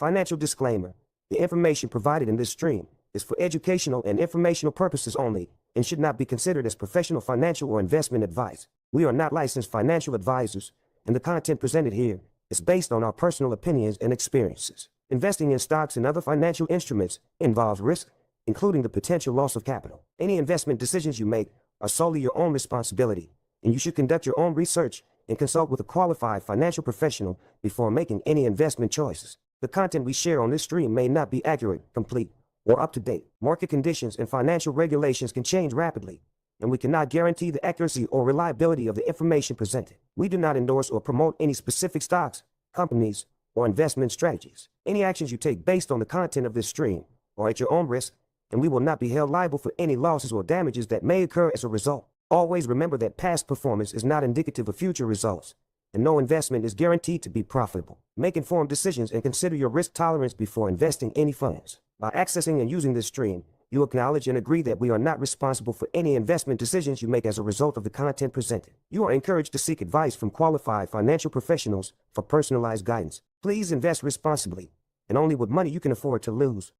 Financial disclaimer. The information provided in this stream is for educational and informational purposes only and should not be considered as professional financial or investment advice. We are not licensed financial advisors, and the content presented here is based on our personal opinions and experiences. Investing in stocks and other financial instruments involves risk, including the potential loss of capital. Any investment decisions you make are solely your own responsibility, and you should conduct your own research and consult with a qualified financial professional before making any investment choices. The content we share on this stream may not be accurate, complete, or up to date. Market conditions and financial regulations can change rapidly, and we cannot guarantee the accuracy or reliability of the information presented. We do not endorse or promote any specific stocks, companies, or investment strategies. Any actions you take based on the content of this stream are at your own risk, and we will not be held liable for any losses or damages that may occur as a result. Always remember that past performance is not indicative of future results, and no investment is guaranteed to be profitable. Make informed decisions and consider your risk tolerance before investing any funds. By accessing and using this stream, you acknowledge and agree that we are not responsible for any investment decisions you make as a result of the content presented. You are encouraged to seek advice from qualified financial professionals for personalized guidance. Please invest responsibly, and only with money you can afford to lose.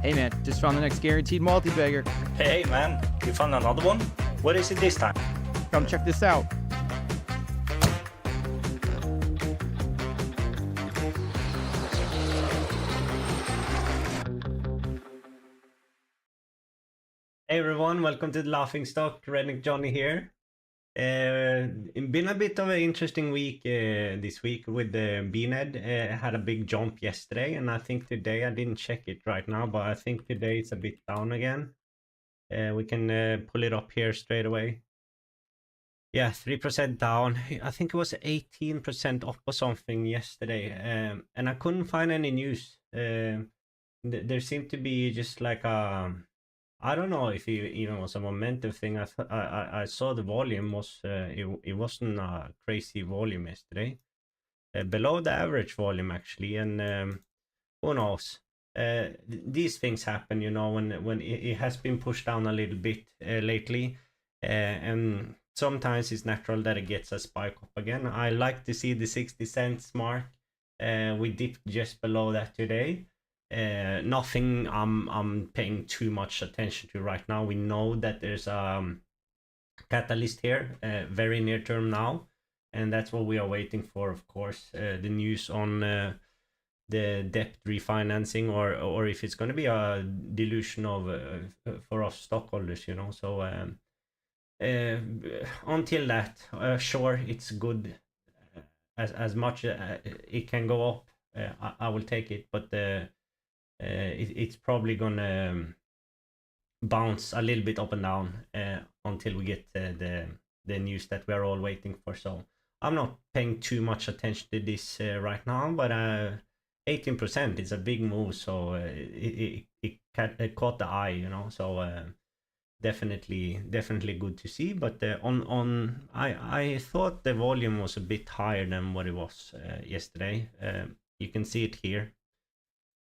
Hey man, just found the next guaranteed multi-bagger. Hey man, you found another one? What is it this time? Come check this out. Hey everyone, welcome to the Laughing Stock. Redneck Johnny here. It's been a bit of an interesting week this week with the BNED. Had a big jump yesterday, and I think today, I didn't check it right now, but I think today it's a bit down again. We can pull it up here straight away. Yeah, 3% down. I think it was 18% up or something yesterday, and I couldn't find any news. There seemed to be just like a, I don't know if it even was a momentum thing. I saw the volume was it wasn't a crazy volume yesterday, below the average volume actually, and who knows? These things happen, you know, when it has been pushed down a little bit lately, and sometimes it's natural that it gets a spike up again. I like to see the 60 cents mark. We dipped just below that today. Nothing I'm paying too much attention to right now. We know that there's a catalyst here, very near term now, and that's what we are waiting for, of course. The news on the debt refinancing, or if it's going to be a dilution of for us stockholders, you know. So until that, sure, it's good, as much it can go up. I will take it, but it's probably gonna bounce a little bit up and down until we get the news that we're all waiting for. So I'm not paying too much attention to this right now, but 18% is a big move, so it caught the eye, you know. So definitely good to see. But I thought the volume was a bit higher than what it was yesterday. You can see it here,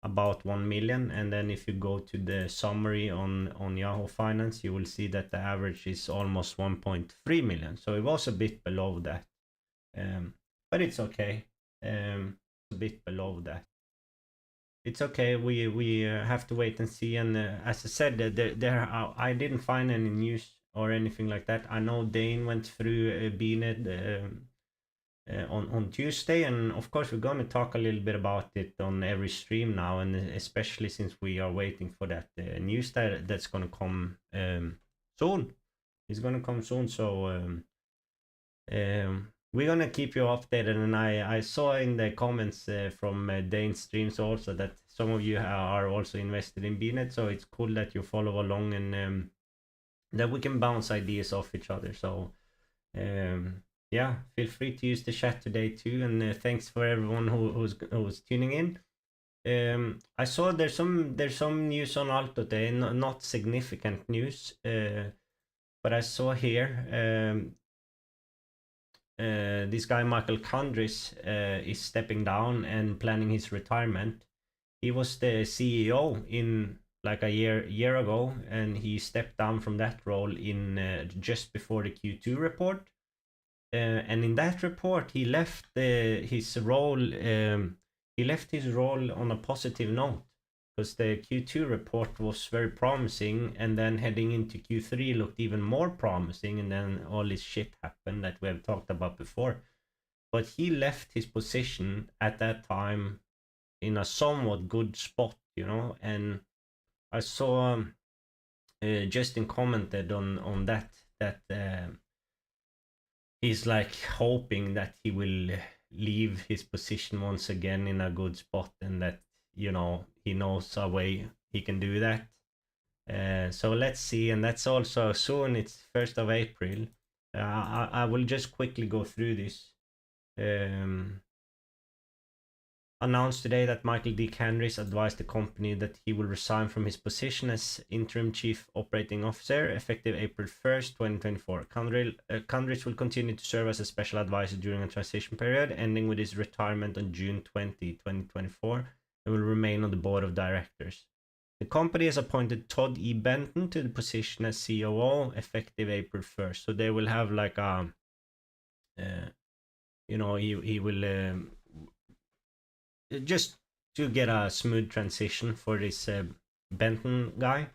about 1 million, and then if you go to the summary on Yahoo Finance, you will see that the average is almost 1.3 million. So it was a bit below that, but it's okay. A bit below that, it's okay. We have to wait and see. And as I said, I didn't find any news or anything like that. I know Dane went through BNED on Tuesday, and of course we're going to talk a little bit about it on every stream now, and especially since we are waiting for that news that's going to come soon. It's going to come soon, so we're going to keep you updated. And I saw in the comments from Dane's streams also that some of you are also invested in BNED, so it's cool that you follow along, and that we can bounce ideas off each other. So yeah, feel free to use the chat today too, and thanks for everyone who's tuning in. I saw there's some news on ALTO today, not significant news, but I saw here this guy Michael Kandris is stepping down and planning his retirement. He was the CEO in like a year ago, and he stepped down from that role in just before the Q2 report. And in that report, he left his role. He left his role on a positive note, because the Q2 report was very promising, and then heading into Q3 looked even more promising, and then all this shit happened that we have talked about before. But he left his position at that time in a somewhat good spot, you know. And I saw Justin commented on that he's like hoping that he will leave his position once again in a good spot, and that, you know, he knows a way he can do that. So let's see. And that's also soon, it's 1st of April. I will just quickly go through this. Announced today that Michael D. Candris advised the company that he will resign from his position as interim chief operating officer effective April 1st, 2024. Candris will continue to serve as a special advisor during a transition period, ending with his retirement on June 20, 2024, and will remain on the board of directors. The company has appointed Todd E. Benton to the position as COO effective April 1st. So they will have like a, you know, he will just to get a smooth transition for this Benton guy.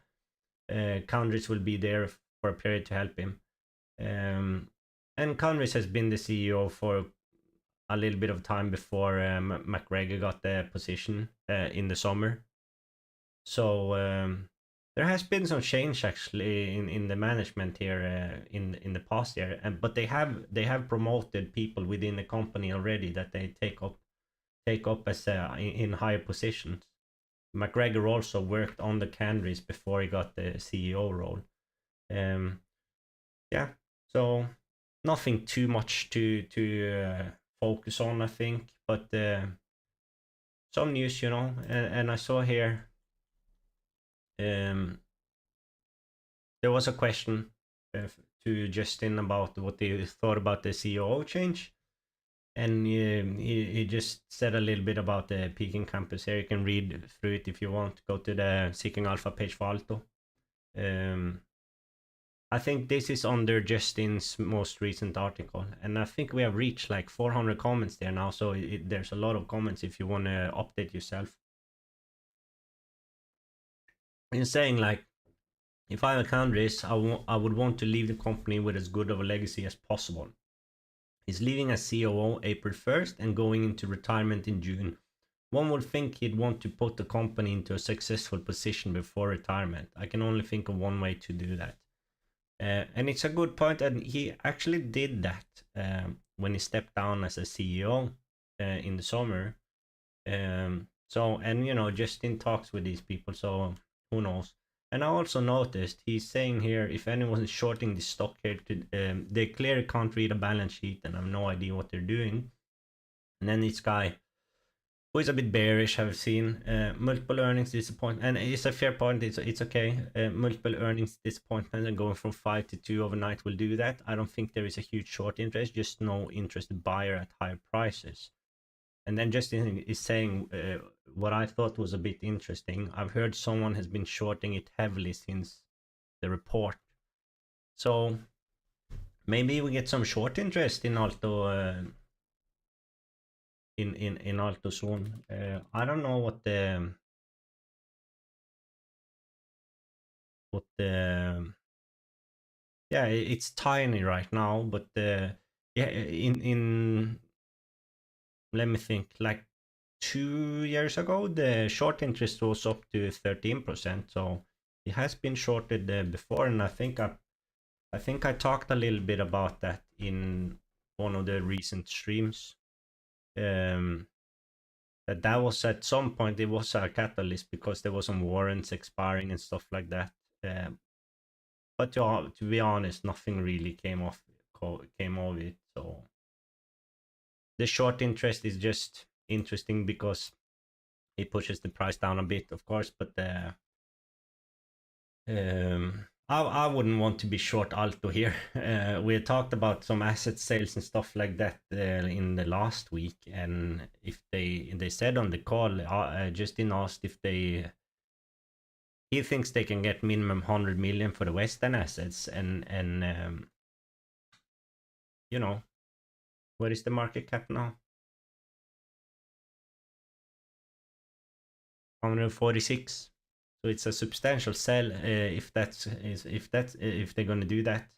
Candris will be there for a period to help him. And Candris has been the CEO for a little bit of time before McGregor got the position in the summer. So there has been some change actually in the management here in the past year, but they have promoted people within the company already that they take up as in higher positions. McGregor also worked on the Candris before he got the CEO role. Yeah, so nothing too much to focus on, I think, but some news, you know. And I saw here there was a question to Justin about what they thought about the COO change. And he just said a little bit about the Peking campus here. You can read through it if you want. Go to the Seeking Alpha page for ALTO. I think this is under Justin's most recent article. And I think we have reached like 400 comments there now. So there's a lot of comments if you want to update yourself. In saying like, if I'm a Candris, I would want to leave the company with as good of a legacy as possible. He's leaving as COO April 1st and going into retirement in June. One would think he'd want to put the company into a successful position before retirement. I can only think of one way to do that. And it's a good point, and he actually did that when he stepped down as a CEO in the summer. So, and you know, just in talks with these people, so who knows. And I also noticed he's saying here, if anyone is shorting the stock here, they clearly can't read a balance sheet and have no idea what they're doing. And then this guy, who is a bit bearish, I've seen multiple earnings disappointment, and it's a fair point. It's okay. Multiple earnings disappointment and going from 5 to 2 overnight will do that. I don't think there is a huge short interest, just no interested buyer at higher prices. And then Justin is saying what I thought was a bit interesting. I've heard someone has been shorting it heavily since the report. So maybe we get some short interest in ALTO in ALTO soon. I don't know what the yeah, it's tiny right now, but yeah, in let me think, like 2 years ago, the short interest was up to 13%. So it has been shorted before, and I think I talked a little bit about that in one of the recent streams. That was at some point, it was a catalyst because there was some warrants expiring and stuff like that. But to be honest, nothing really came of it. So the short interest is just interesting because it pushes the price down a bit, of course, but I wouldn't want to be short ALTO here. We had talked about some asset sales and stuff like that in the last week, and if they said on the call, Justin asked if they he thinks they can get minimum 100 million for the Western assets, and you know, what is the market cap now? 146. So it's a substantial sell if they're going to do that.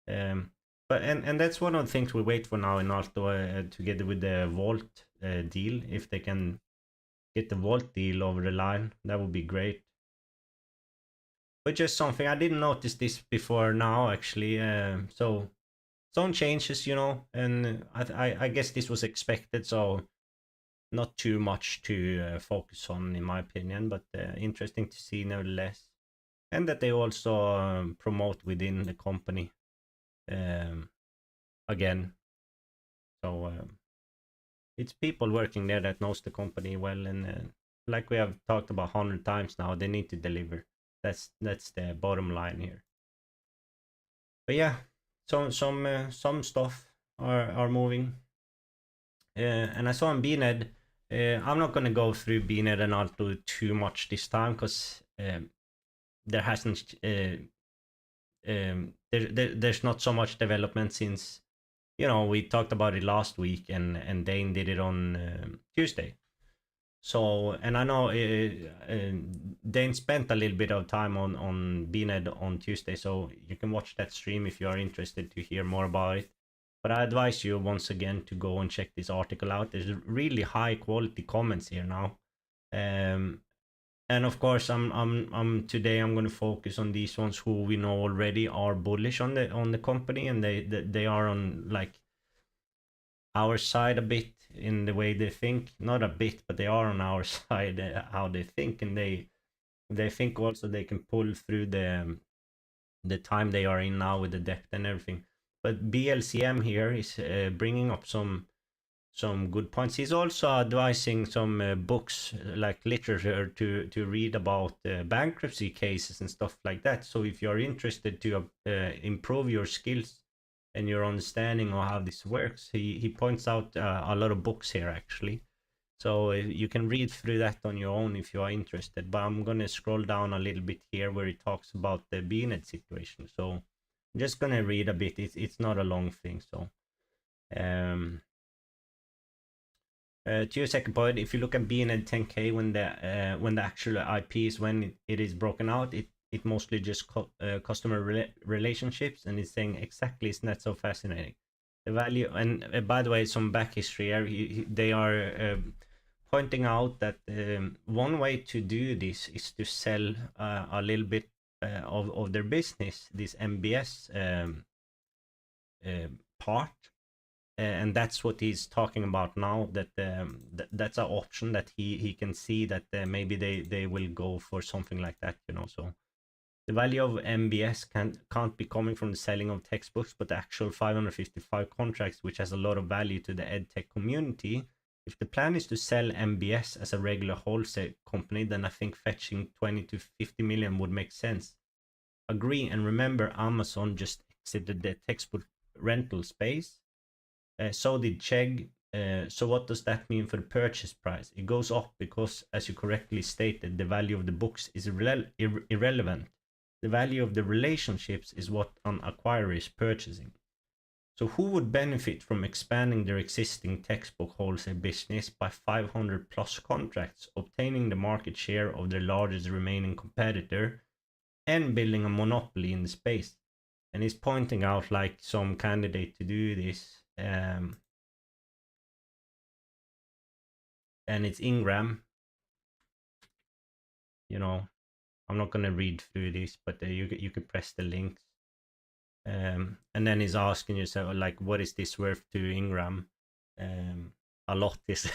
But that's one of the things we wait for now in ALTO, together with the Vault deal. If they can get the Vault deal over the line, that would be great. But just something, I didn't notice this before now actually. So some changes, you know, and I guess this was expected, so not too much to focus on in my opinion, but interesting to see nevertheless. And that they also promote within the company again. So it's people working there that knows the company well, and like we have talked about 100 times now, they need to deliver. That's the bottom line here. But yeah, some stuff are moving. And I saw on BNED, I'm not going to go through BNED and ALTO too much this time, because there hasn't there's not so much development since, you know, we talked about it last week, and Dane did it on Tuesday. So, and I know Dane spent a little bit of time on BNED on Tuesday, so you can watch that stream if you are interested to hear more about it. But I advise you once again to go and check this article out. There's really high quality comments here now. And of course, today I'm going to focus on these ones who we know already are bullish on the company, and they are on like our side a bit in the way they think. Not a bit, but they are on our side how they think, and they think also they can pull through the time they are in now with the debt and everything. But BLCM here is bringing up some good points. He's also advising some books, like literature, to read about bankruptcy cases and stuff like that. So if you're interested to improve your skills and your understanding of how this works, he points out a lot of books here actually. So you can read through that on your own if you are interested. But I'm going to scroll down a little bit here where he talks about the BNED situation. So I'm just going to read a bit. It's not a long thing. So to your second point, if you look at BNED 10K, when the actual IP is when it is broken out, it mostly just customer relationships, and it's saying exactly, isn't that so fascinating? The value, and by the way, some back history here, they are pointing out that one way to do this is to sell a little bit of their business, this MBS part. And that's what he's talking about now, that that's an option that he can see that maybe they will go for something like that, you know. So the value of MBS can't be coming from the selling of textbooks, but the actual 555 contracts, which has a lot of value to the edtech community. If the plan is to sell MBS as a regular wholesale company, then I think fetching 20 to 50 million would make sense. Agree, and remember, Amazon just exited the textbook rental space. So did Chegg. So what does that mean for the purchase price? It goes up because, as you correctly stated, the value of the books is irrelevant. The value of the relationships is what an acquirer is purchasing. So who would benefit from expanding their existing textbook wholesale business by 500 plus contracts, obtaining the market share of their largest remaining competitor, and building a monopoly in the space? And he's pointing out like some candidate to do this. And it's Ingram. You know, I'm not gonna read through this, but you could press the links. And then he's asking yourself like, what is this worth to Ingram? A lot is.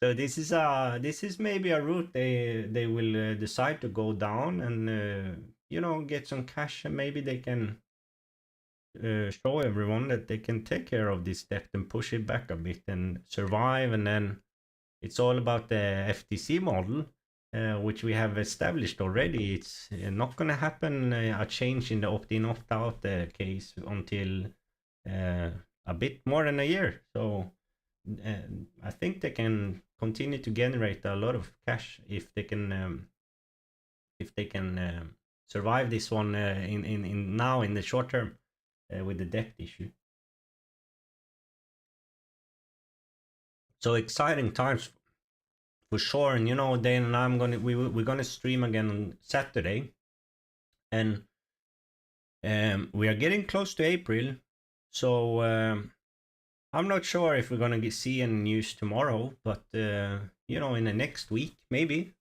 So this is maybe a route they will decide to go down, and you know, get some cash, and maybe they can show everyone that they can take care of this debt and push it back a bit and survive. And then it's all about the FTC model, which we have established already. It's not going to happen a change in the opt-in opt-out case until a bit more than a year. So I think they can continue to generate a lot of cash if they can if they can survive this one in now in the short term with the debt issue. So exciting times for sure. And you know, Dan and we're gonna stream again on Saturday, and we are getting close to April, so I'm not sure if we're gonna see any news tomorrow, but you know, in the next week maybe.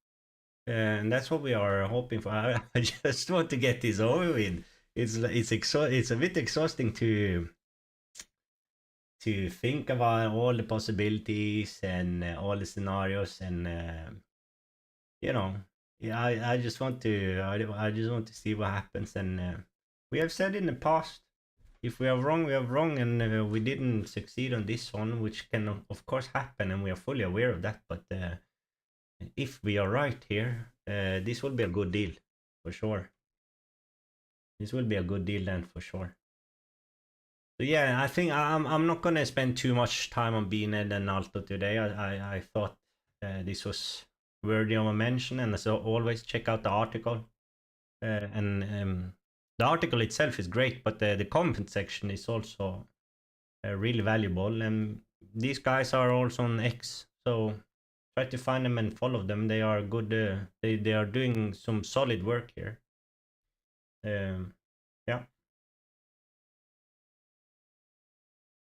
And that's what we are hoping for. I just want to get this over with. It's a bit exhausting to think about all the possibilities and all the scenarios, and you know, yeah, I just want to I just want to see what happens. And we have said in the past, if we are wrong, we are wrong, and we didn't succeed on this one, which can of course happen, and we are fully aware of that. But if we are right here, this will be a good deal for sure. This will be a good deal then for sure. So yeah, I think I'm not gonna spend too much time on BNED and ALTO today. I thought this was worthy of a mention, and so always check out the article. And the article itself is great, but the comment section is also really valuable. And these guys are also on X, so try to find them and follow them. They are good. They are doing some solid work here. Yeah.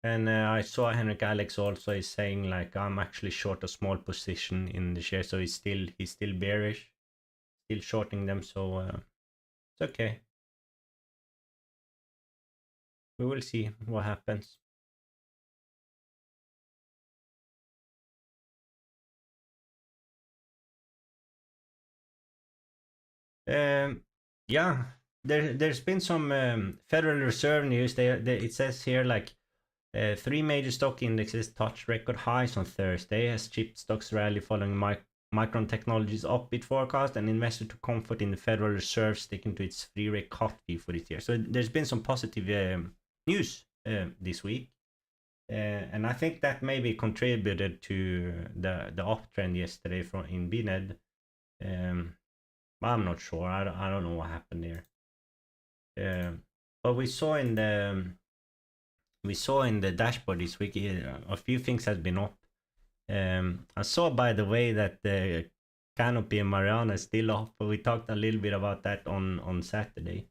And I saw Henrik Alex also is saying like, I'm actually short a small position in the share, so he's still bearish, still shorting them. So it's okay. We will see what happens. Yeah, there's been some Federal Reserve news. It says here like 3 major stock indexes touched record highs on Thursday as chip stocks rally following Micron Technology's upbeat forecast, and investor to comfort in the Federal Reserve sticking to its 3-rate cut fee for this year. So there's been some positive news this week, and I think that maybe contributed to the uptrend yesterday in BNED. I'm not sure. I don't know what happened there. But we saw in the dashboard this week a few things has been up. I saw, by the way, that the Canopy and Mariana is still up, but we talked a little bit about that on Saturday.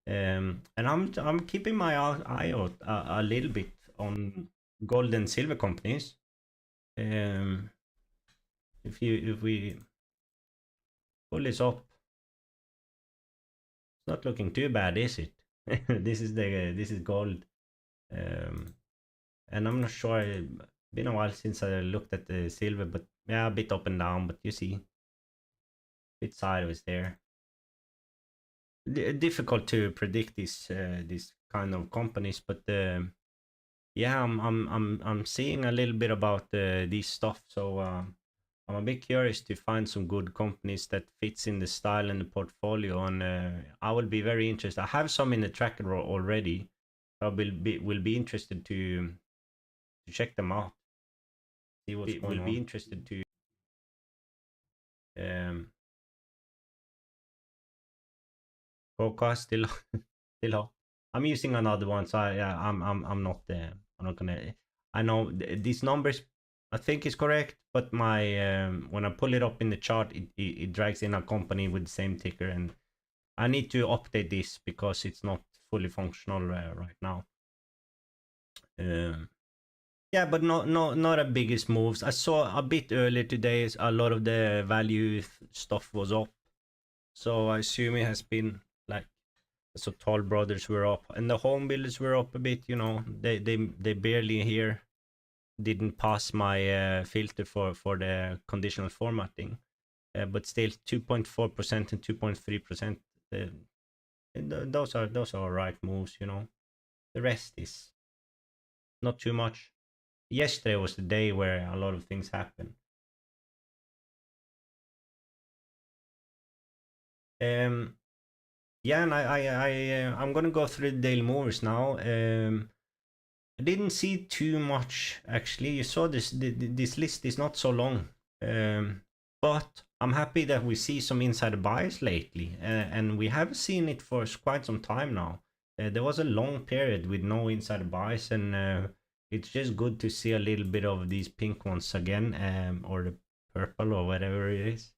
And I'm keeping my eye out a little bit on gold and silver companies. If we pull this up, it's not looking too bad, is it? This is gold. And I'm not sure, it's been a while since I looked at the silver, but yeah, a bit up and down, but you see, a bit sideways there. Difficult to predict this kind of companies, but yeah, I'm seeing a little bit about this stuff, so I'm a bit curious to find some good companies that fits in the style and the portfolio, and I will be very interested. I have some in the tracker already. I will be interested to check them out. See what's going on. Will be interested to Coca still up. I'm using another one, so I'm not gonna. I know these numbers I think is correct, but my when I pull it up in the chart, it drags in a company with the same ticker, and I need to update this because it's not fully functional right now. Yeah, but not the biggest moves. I saw a bit earlier today a lot of the value stuff was up, so I assume it has been like, so Toll Brothers were up, and the home builders were up a bit. You know, they barely here didn't pass my filter for the conditional formatting, but still 2.4% and 2.3%. Those are right moves, you know. The rest is not too much. Yesterday was the day where a lot of things happened. Yeah, and I'm gonna go through the daily movers now. I didn't see too much actually. You saw this list is not so long. But I'm happy that we see some insider buys lately, and we have seen it for quite some time now. There was a long period with no insider buys, and it's just good to see a little bit of these pink ones again, or the purple or whatever it is.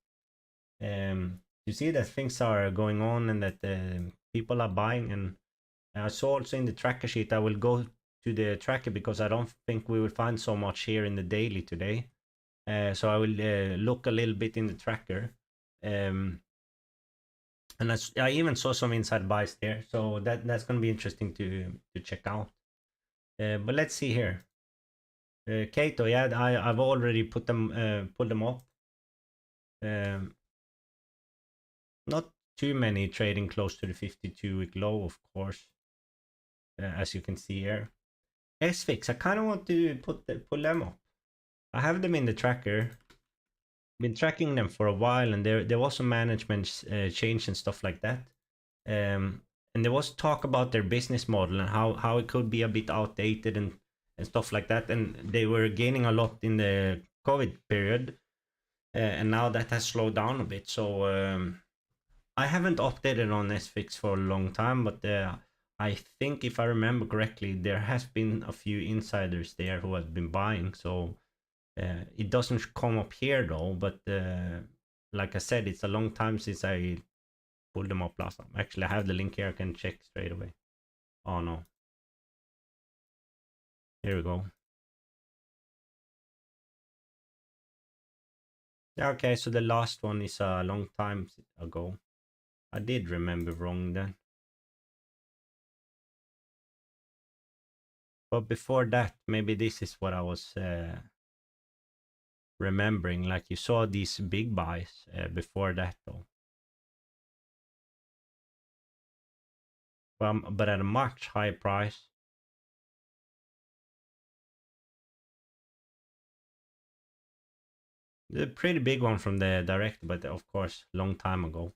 You see that things are going on and that people are buying. And I saw also in the tracker sheet, I will go to the tracker because I don't think we will find so much here in the daily today. So I will look a little bit in the tracker. And I even saw some inside buys there, so that's going to be interesting to check out. But let's see here. CATO, yeah, I've already pulled them up. Not too many trading close to the 52-week low, of course, as you can see here. SFIX, I kind of want to pull them up. I have them in the tracker. Been tracking them for a while, and there was some management change and stuff like that. And there was talk about their business model and how it could be a bit outdated and stuff like that. And they were gaining a lot in the COVID period, and now that has slowed down a bit. So I haven't updated on SFIX for a long time, but I think if I remember correctly, there has been a few insiders there who have been buying. So it doesn't come up here though, but like I said, it's a long time since I pulled them up last time. Actually, I have the link here. I can check straight away. Oh no. Here we go. Okay, so the last one is a long time ago. I did remember wrong then. But before that, maybe this is what I was remembering. Like you saw these big buys before that though. But at a much higher price. The pretty big one from the direct, but of course, long time ago.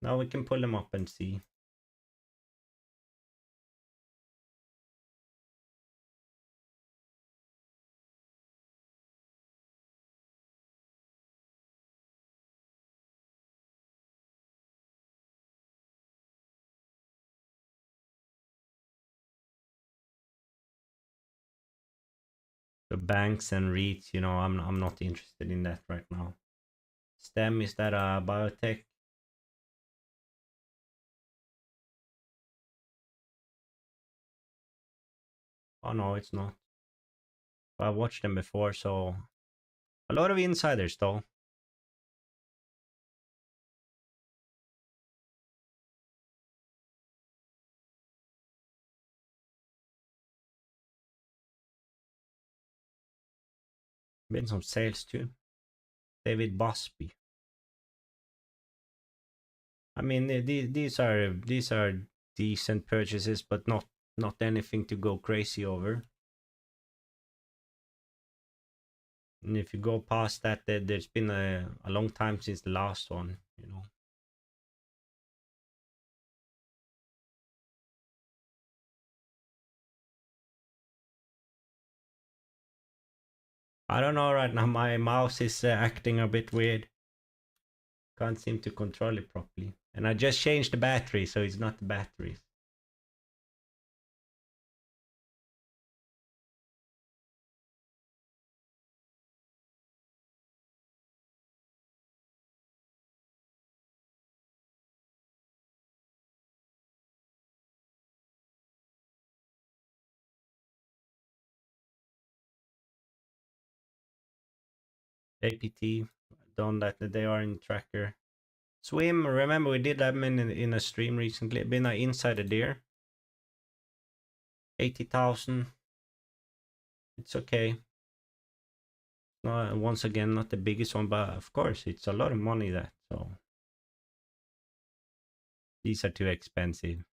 Now we can pull them up and see. The banks and REITs, you know, I'm not interested in that right now. STEM, is that a biotech? Oh no, it's not. I watched them before, so a lot of insiders though. Been some sales too. David Busby. I mean, these are decent purchases, but not anything to go crazy over. And if you go past that, there's been a long time since the last one, you know. I don't know right now, my mouse is acting a bit weird. Can't seem to control it properly. And I just changed the battery, so it's not the batteries. APT, done that, they are in tracker. Swim, remember we did that in a stream recently. Been an insider there. 80,000. It's okay. Once again, not the biggest one, but of course, it's a lot of money that, so. These are too expensive.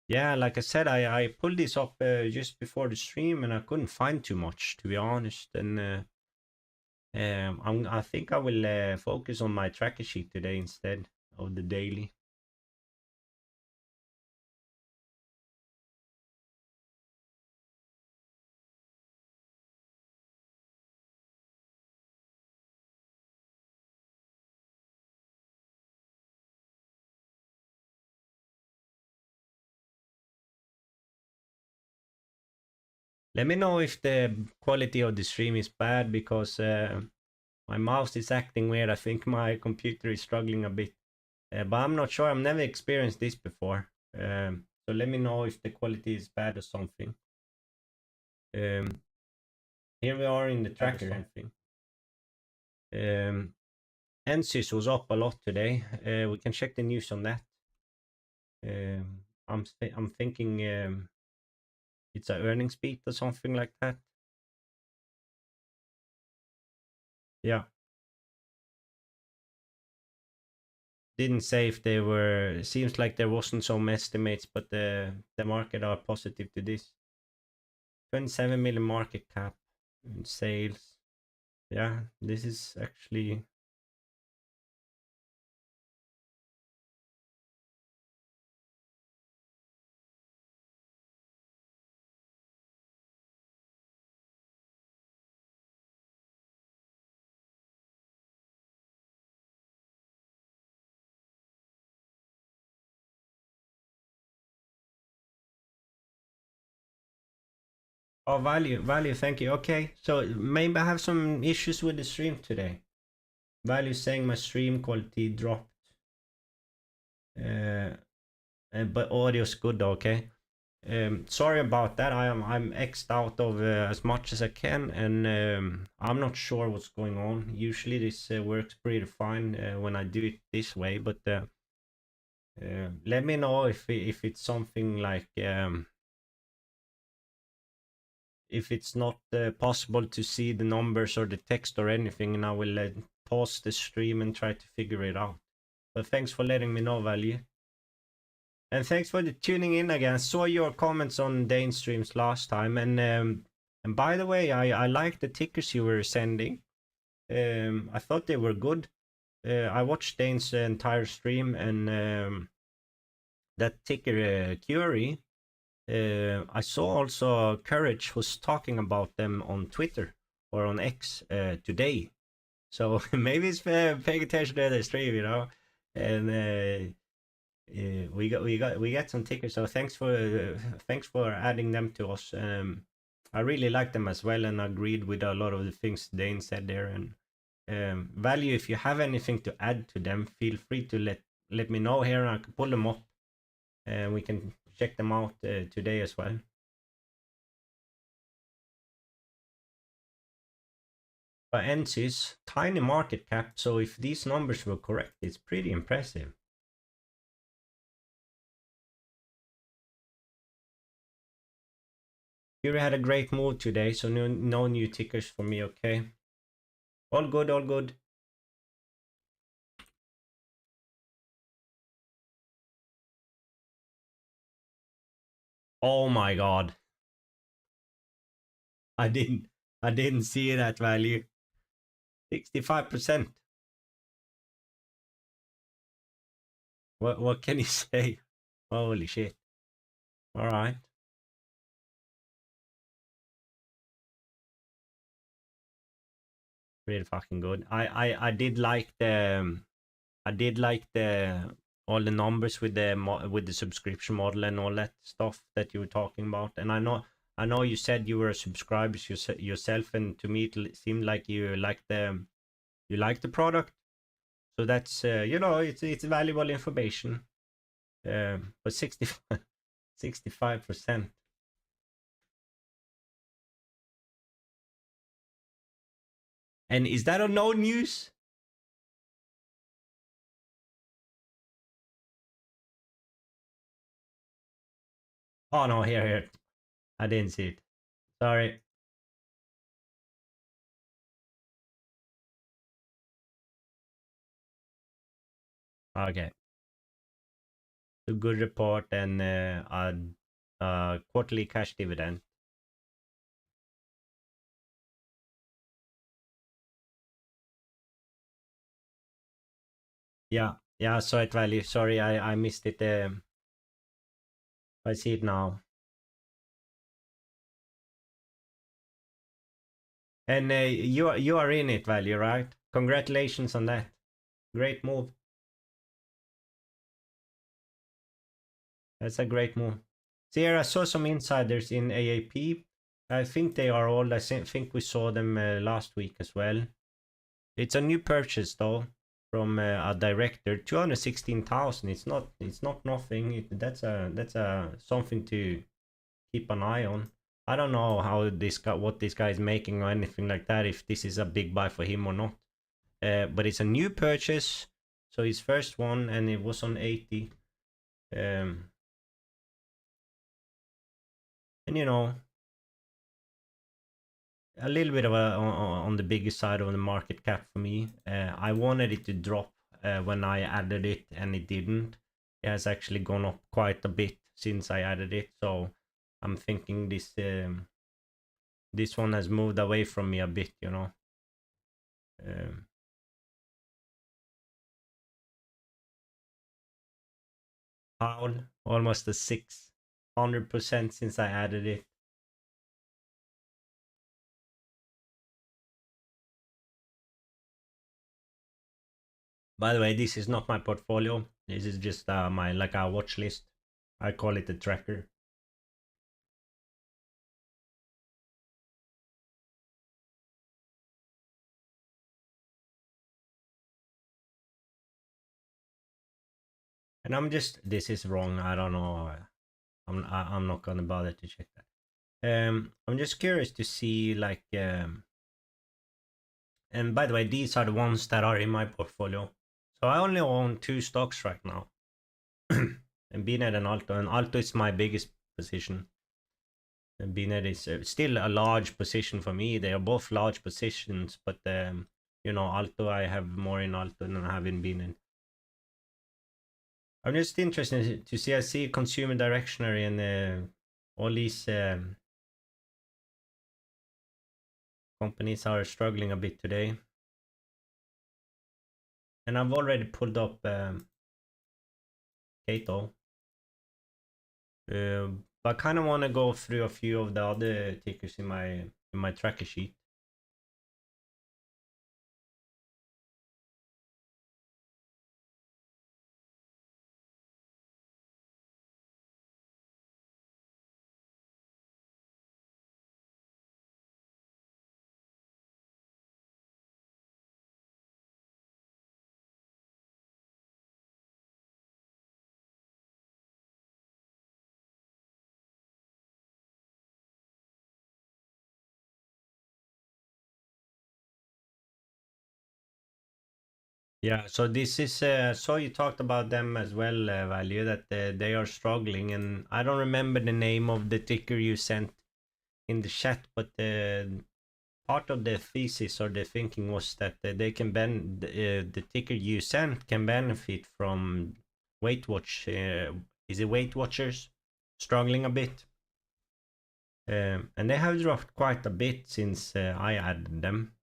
Yeah, like I said, I pulled this up just before the stream and I couldn't find too much, to be honest. And I think I will focus on my tracker sheet today instead of the daily. Let me know if the quality of the stream is bad, because my mouse is acting weird. I think my computer is struggling a bit. But I'm not sure. I've never experienced this before. So let me know if the quality is bad or something. Here we are in the tracker. Something. NSYS was up a lot today. We can check the news on that. I'm thinking it's a earnings beat or something like that. Yeah. Didn't say if they were. Seems like there wasn't some estimates, but the market are positive to this. 27 million market cap in sales. Yeah, this is actually. Oh, value, thank you. Okay, so maybe I have some issues with the stream today. Value saying my stream quality dropped. But audio's good, okay? Sorry about that. I'm X'd out of as much as I can, and I'm not sure what's going on. Usually this works pretty fine when I do it this way, but let me know if it's something like if it's not possible to see the numbers or the text or anything, and I will pause the stream and try to figure it out. But thanks for letting me know, Value. And thanks for tuning in again. I saw your comments on Dane's streams last time, and by the way, I like the tickers you were sending. I thought they were good. I watched Dane's entire stream, and that ticker Curie. I saw also Courage was talking about them on Twitter or on X today. So maybe it's paying attention to the stream, you know. And we got some tickers. So thanks for adding them to us. I really like them as well, and agreed with a lot of the things Dane said there. And Value, if you have anything to add to them, feel free to let me know here, and I can pull them up, and we can check them out today as well. But NSYS, tiny market cap, so if these numbers were correct, it's pretty impressive. Here we had a great move today, so no new tickers for me, okay? All good, all good. Oh my god. I didn't see that value. 65%. What can you say? Holy shit. All right. Really fucking good. I did like the all the numbers with the subscription model and all that stuff that you were talking about. And I know you said you were a subscriber yourself, and to me it seemed like you like the product. So that's you know, it's valuable information. But 65%. And is that on no news? Oh no, here. I didn't see it. Sorry. Okay. A good report and quarterly cash dividend. Yeah, I saw it, Value. Sorry, I missed it. I see it now. And you are in it, Value, right? Congratulations on that. Great move. That's a great move. See here, I saw some insiders in AAP I think they are old. I think we saw them last week as well. It's a new purchase though from a director. 216,000. It's not nothing. That's a something to keep an eye on. I don't know how what this guy is making or anything like that, if this is a big buy for him or not. But it's a new purchase, so his first one, and it was on 80. And you know, a little bit of a on the bigger side of the market cap for me. I wanted it to drop when I added it, and it didn't. It has actually gone up quite a bit since I added it, so I'm thinking this one has moved away from me a bit, you know. Paul, almost a 600% since I added it. By the way, this is not my portfolio. This is just my like a watch list. I call it a tracker. And this is wrong. I don't know. I'm not gonna bother to check that. I'm just curious to see like and by the way, these are the ones that are in my portfolio. So I only own 2 stocks right now. And BNED and ALTO. And ALTO is my biggest position. And BNED is still a large position for me. They are both large positions, but you know, ALTO, I have more in ALTO than I have in BNED. I'm just interested to see. I see consumer directionary and all these companies are struggling a bit today. And I've already pulled up CATO. But I kind of want to go through a few of the other tickers in my tracker sheet. Yeah, so this is so you talked about them as well, Value, that they are struggling, and I don't remember the name of the ticker you sent in the chat, but part of the thesis or the thinking was that they can the ticker you sent can benefit from Weight Watch. Is it Weight Watchers struggling a bit? And they have dropped quite a bit since I added them.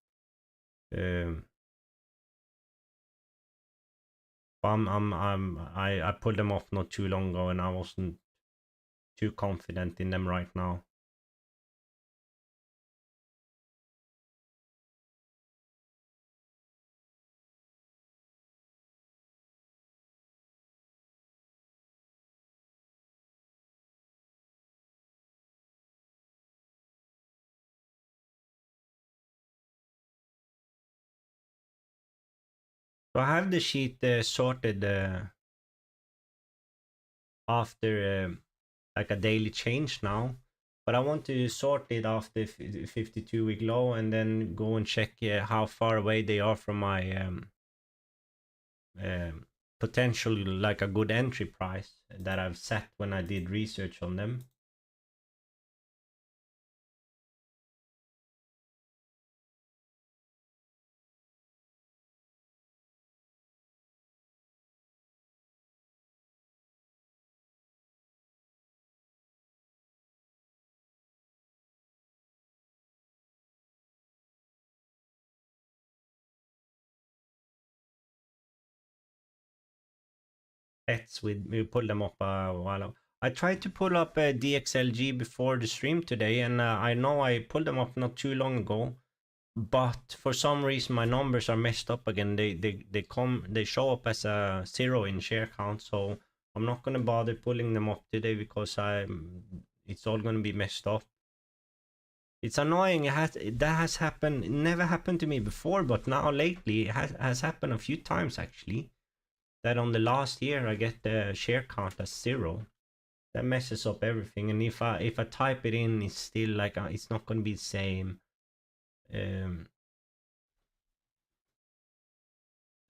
I pulled them off not too long ago, and I wasn't too confident in them right now. So I have the sheet sorted after like a daily change now, but I want to sort it after 52-week low and then go and check how far away they are from my potential, like a good entry price that I've set when I did research on them. We pulled them up a while ago. I tried to pull up DXLG before the stream today, and I know I pulled them up not too long ago, but for some reason my numbers are messed up again. They show up as a 0 in share count, so I'm not gonna bother pulling them up today because it's all gonna be messed up. It's annoying. That has happened. It never happened to me before, but now lately it has happened a few times actually. That on the last year I get the share count as 0. That messes up everything. And if I type it in, it's still like it's not gonna be the same. So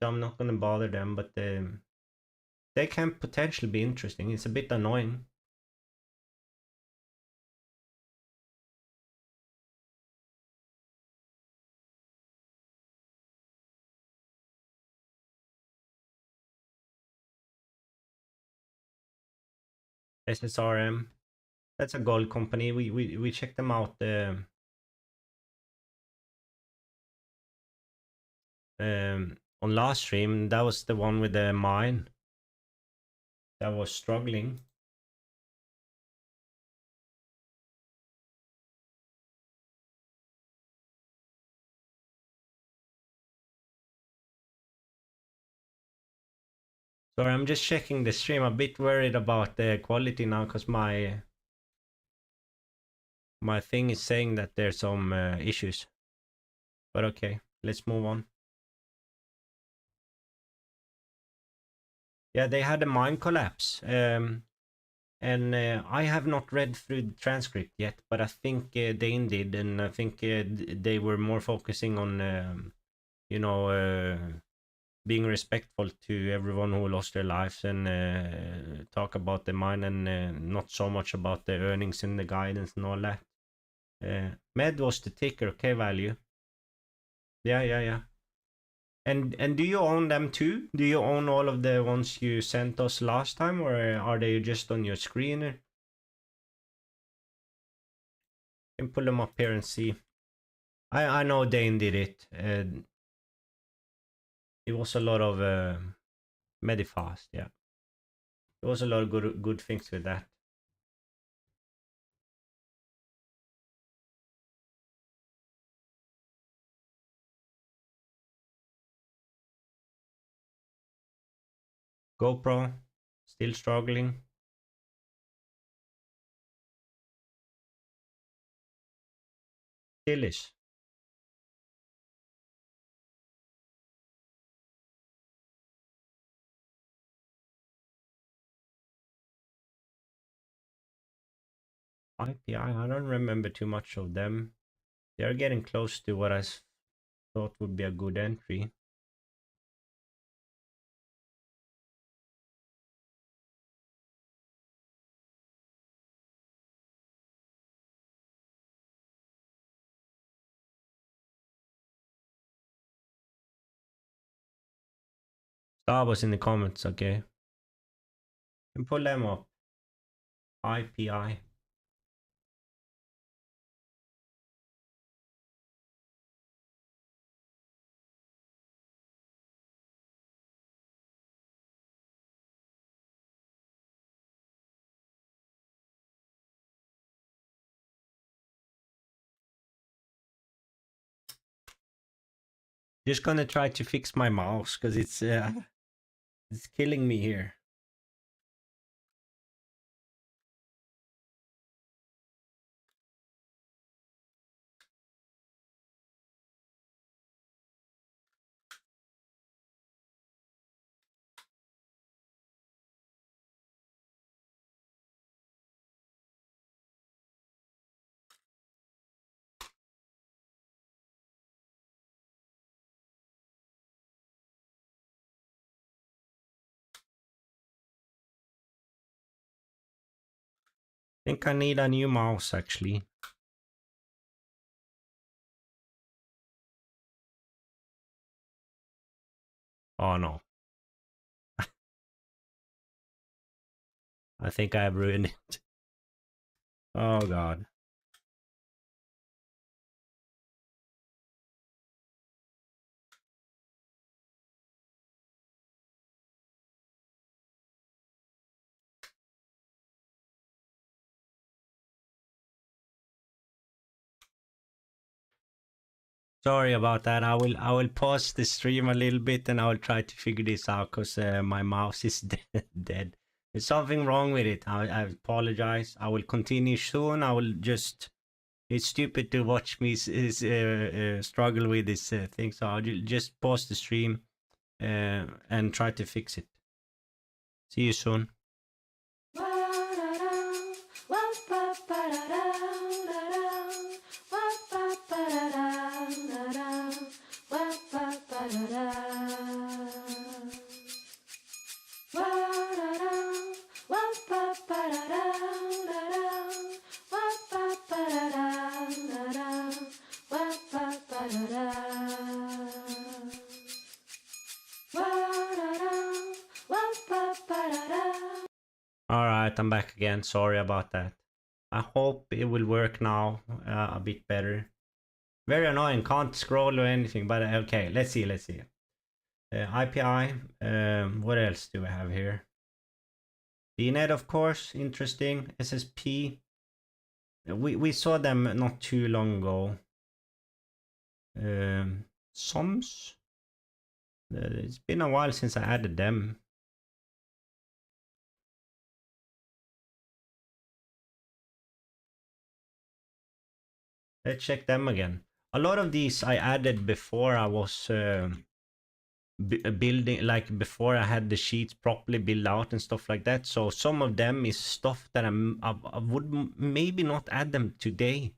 I'm not gonna bother them, but they can potentially be interesting. It's a bit annoying. SSRM, that's a gold company. We checked them out on last stream. That was the one with the mine that was struggling. Sorry, I'm just checking the stream. I'm a bit worried about the quality now because my thing is saying that there's some issues. But okay, let's move on. Yeah, they had a mine collapse. And I have not read through the transcript yet, but I think Dane did, and I think they were more focusing on, you know, being respectful to everyone who lost their lives and talk about the mine and not so much about the earnings and the guidance and all that. Med was the ticker, K-value. Yeah. And do you own them too? Do you own all of the ones you sent us last time, or are they just on your screen? You can pull them up here and see. I know Dane did it. It was a lot of Medifast, yeah. There was a lot of good things with that. GoPro, still struggling. Still is. IPI, I don't remember too much of them. They're getting close to what I thought would be a good entry. Star was in the comments, okay. And pull them up. IPI. Just gonna try to fix my mouse because it's killing me here. I think I need a new mouse actually. Oh no. I think I have ruined it. Oh god. Sorry about that. I will pause the stream a little bit and I will try to figure this out because my mouse is dead. There's something wrong with it. I apologize. I will continue soon. I will just it's stupid to watch me struggle with this thing. So I'll just pause the stream and try to fix it. See you soon. Alright, I'm back again. Sorry about that. I hope it will work now a bit better. Very annoying, can't scroll or anything, but okay, let's see. IPI, what else do we have here? BNED, of course, interesting. SSP, we saw them not too long ago. ZUMZ, it's been a while since I added them. Let's check them again. A lot of these I added before I was building, like before I had the sheets properly built out and stuff like that. So some of them is stuff that I would maybe not add them today.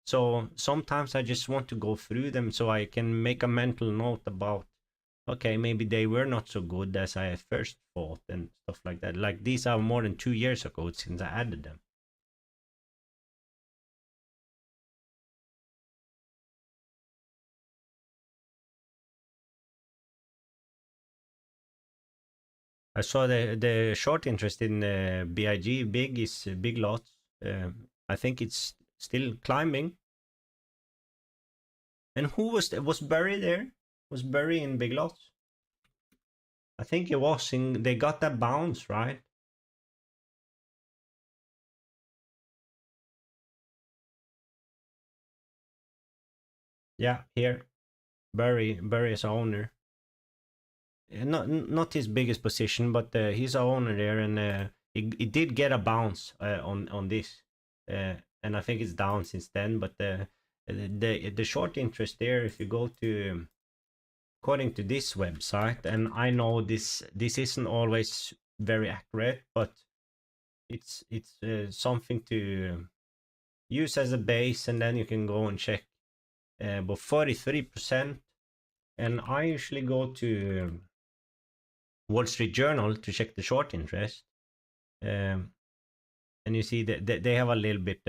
So sometimes I just want to go through them so I can make a mental note about, okay, maybe they were not so good as I first thought and stuff like that. Like these are more than 2 years ago since I added them. I saw the short interest in BIG, big is big lots. I think it's still climbing. And who was Barry there? Was Barry in big lots? I think it was in. They got that bounce, right? Yeah, here, Barry is our owner. Not his biggest position, but he's our owner there, and he did get a bounce on this, and I think it's down since then. But the short interest there, if you go to according to this website, and I know this isn't always very accurate, but it's something to use as a base, and then you can go and check. But 43%, and I usually go to Wall Street Journal to check the short interest, and you see that they have a little bit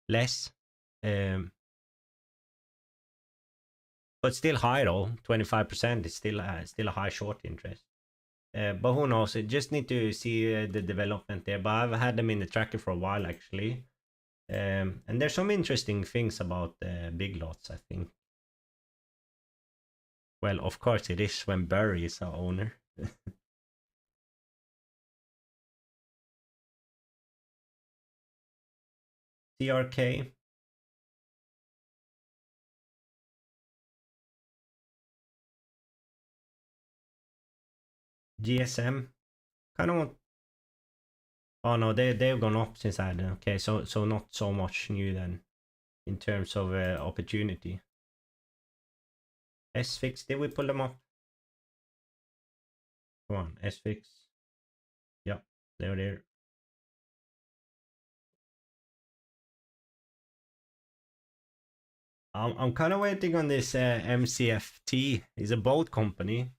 less, but still high though. 25% is still a high short interest. But who knows? I just need to see the development there. But I've had them in the tracker for a while actually, and there's some interesting things about big lots, I think. Well, of course it is when Barry is our owner. CRK. GSM. Kind of want... Oh no, they've gone up since I had them. Okay, so not so much new then in terms of opportunity. SFIX, did we pull them up? Come on, SFIX. Yep, they're there. I'm kind of waiting on this MCFT. It's a boat company,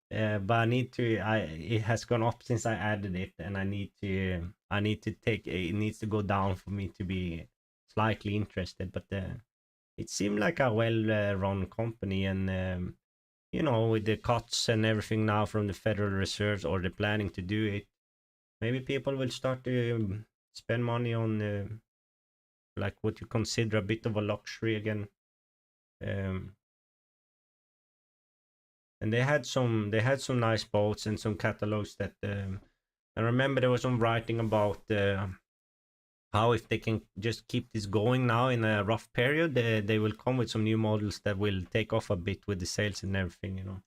but I need to. It has gone up since I added it, and I need to take. It needs to go down for me to be slightly interested. But it seemed like a well-run company, and you know, with the cuts and everything now from the Federal Reserves, or the planning to do it, maybe people will start to spend money on like what you consider a bit of a luxury again. And they had some nice boats and some catalogs that I remember there was some writing about how if they can just keep this going now in a rough period, they will come with some new models that will take off a bit with the sales and everything, you know.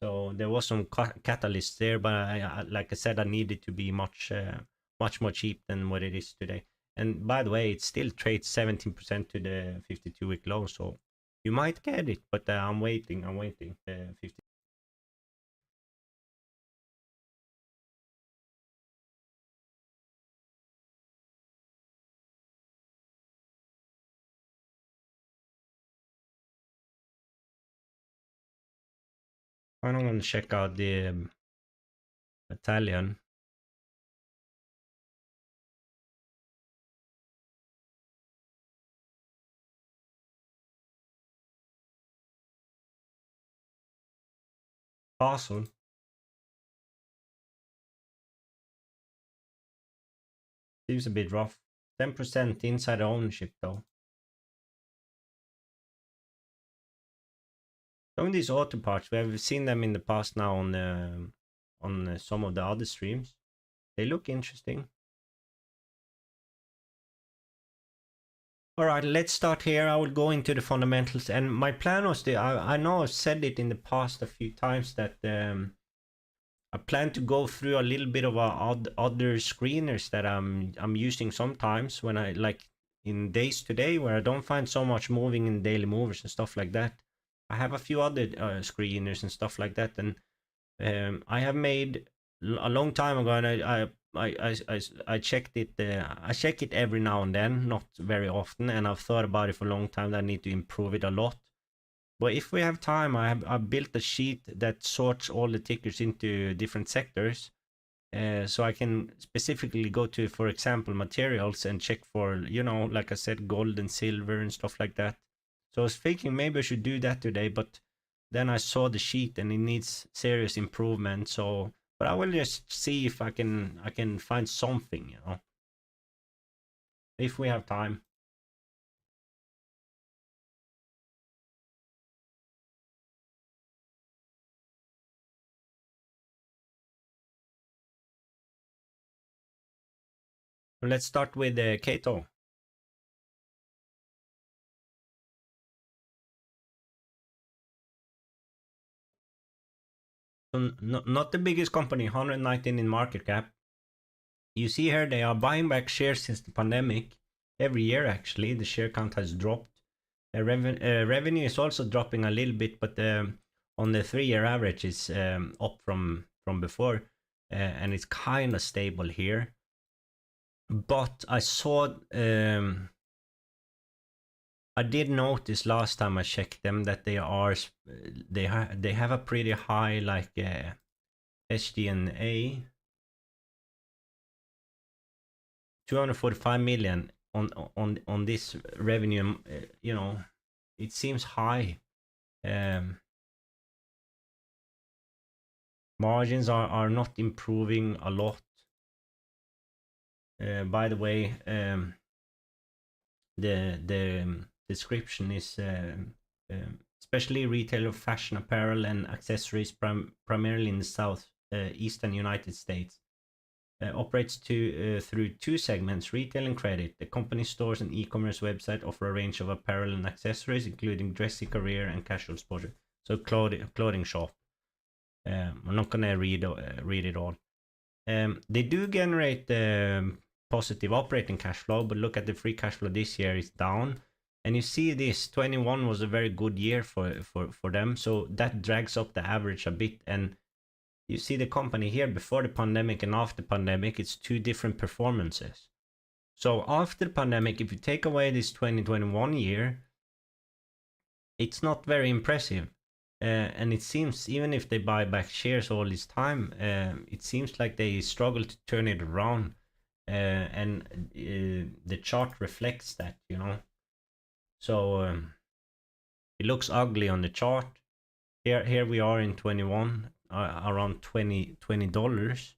So there was some catalysts there, but like I said, I needed to be much more cheap than what it is today. And by the way, it still trades 17% to the 52-week low, so you might get it, but I'm waiting. 50. I'm going to check out the battalion. Basel. Seems a bit rough. 10% inside ownership though. Some of these auto parts, we have seen them in the past now on some of the other streams. They look interesting. All right, let's start here. I will go into the fundamentals, and my plan was I know I've said it in the past a few times that I plan to go through a little bit of other screeners that I'm using sometimes when I like in days today where I don't find so much moving in daily movers and stuff like that. I have a few other screeners and stuff like that, and I have made a long time ago, and I checked it. I check it every now and then, not very often, and I've thought about it for a long time that I need to improve it a lot. But if we have time, I've built a sheet that sorts all the tickers into different sectors, so I can specifically go to, for example, materials and check for, you know, like I said, gold and silver and stuff like that. So I was thinking maybe I should do that today, but then I saw the sheet and it needs serious improvement. So, but I will just see if I can find something, you know, if we have time. Let's start with CATO. So not the biggest company, 119 in market cap. You see here they are buying back shares since the pandemic. Every year actually, the share count has dropped. Revenue is also dropping a little bit, but on the 3-year average is up from before, and it's kind of stable here. But I saw, I did notice last time I checked them that they have a pretty high like SG&A, 245 million on this revenue. You know, it seems high. Margins are not improving a lot. By the way, the description is especially retail of fashion apparel and accessories primarily in the south eastern United States. Operates through two segments, retail and credit. The company stores and e-commerce website offer a range of apparel and accessories, including dressy, career, and casual sportswear. So clothing shop. I'm not gonna read it all. They do generate positive operating cash flow, but look at the free cash flow this year is down. And you see this 21 was a very good year for them, so that drags up the average a bit. And you see the company here before the pandemic and after pandemic, it's two different performances. So after the pandemic, if you take away this 2021 year, it's not very impressive. And it seems, even if they buy back shares all this time, it seems like they struggle to turn it around. And the chart reflects that, you know. So it looks ugly on the chart. Here we are in 21, around $20.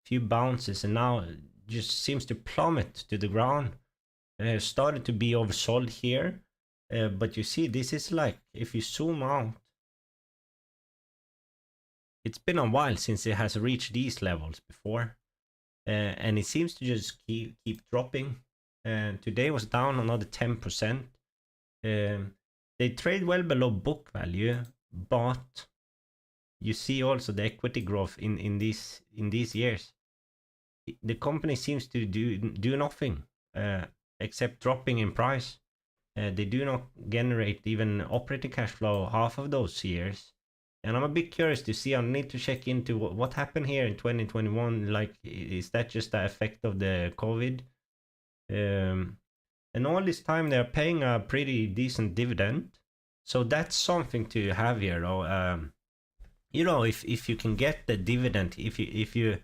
Few bounces, and now it just seems to plummet to the ground. Started to be oversold here, but you see, this is like, if you zoom out, it's been a while since it has reached these levels before, and it seems to just keep dropping. Today was down another 10%. They trade well below book value, but you see also the equity growth in these years. The company seems to do nothing. except dropping in price. They do not generate even operating cash flow half of those years. And I'm a bit curious to see. I need to check into what happened here in 2021. Like, is that just the effect of the COVID? And all this time they're paying a pretty decent dividend. So that's something to have here, though. You know, if you can get the dividend, if you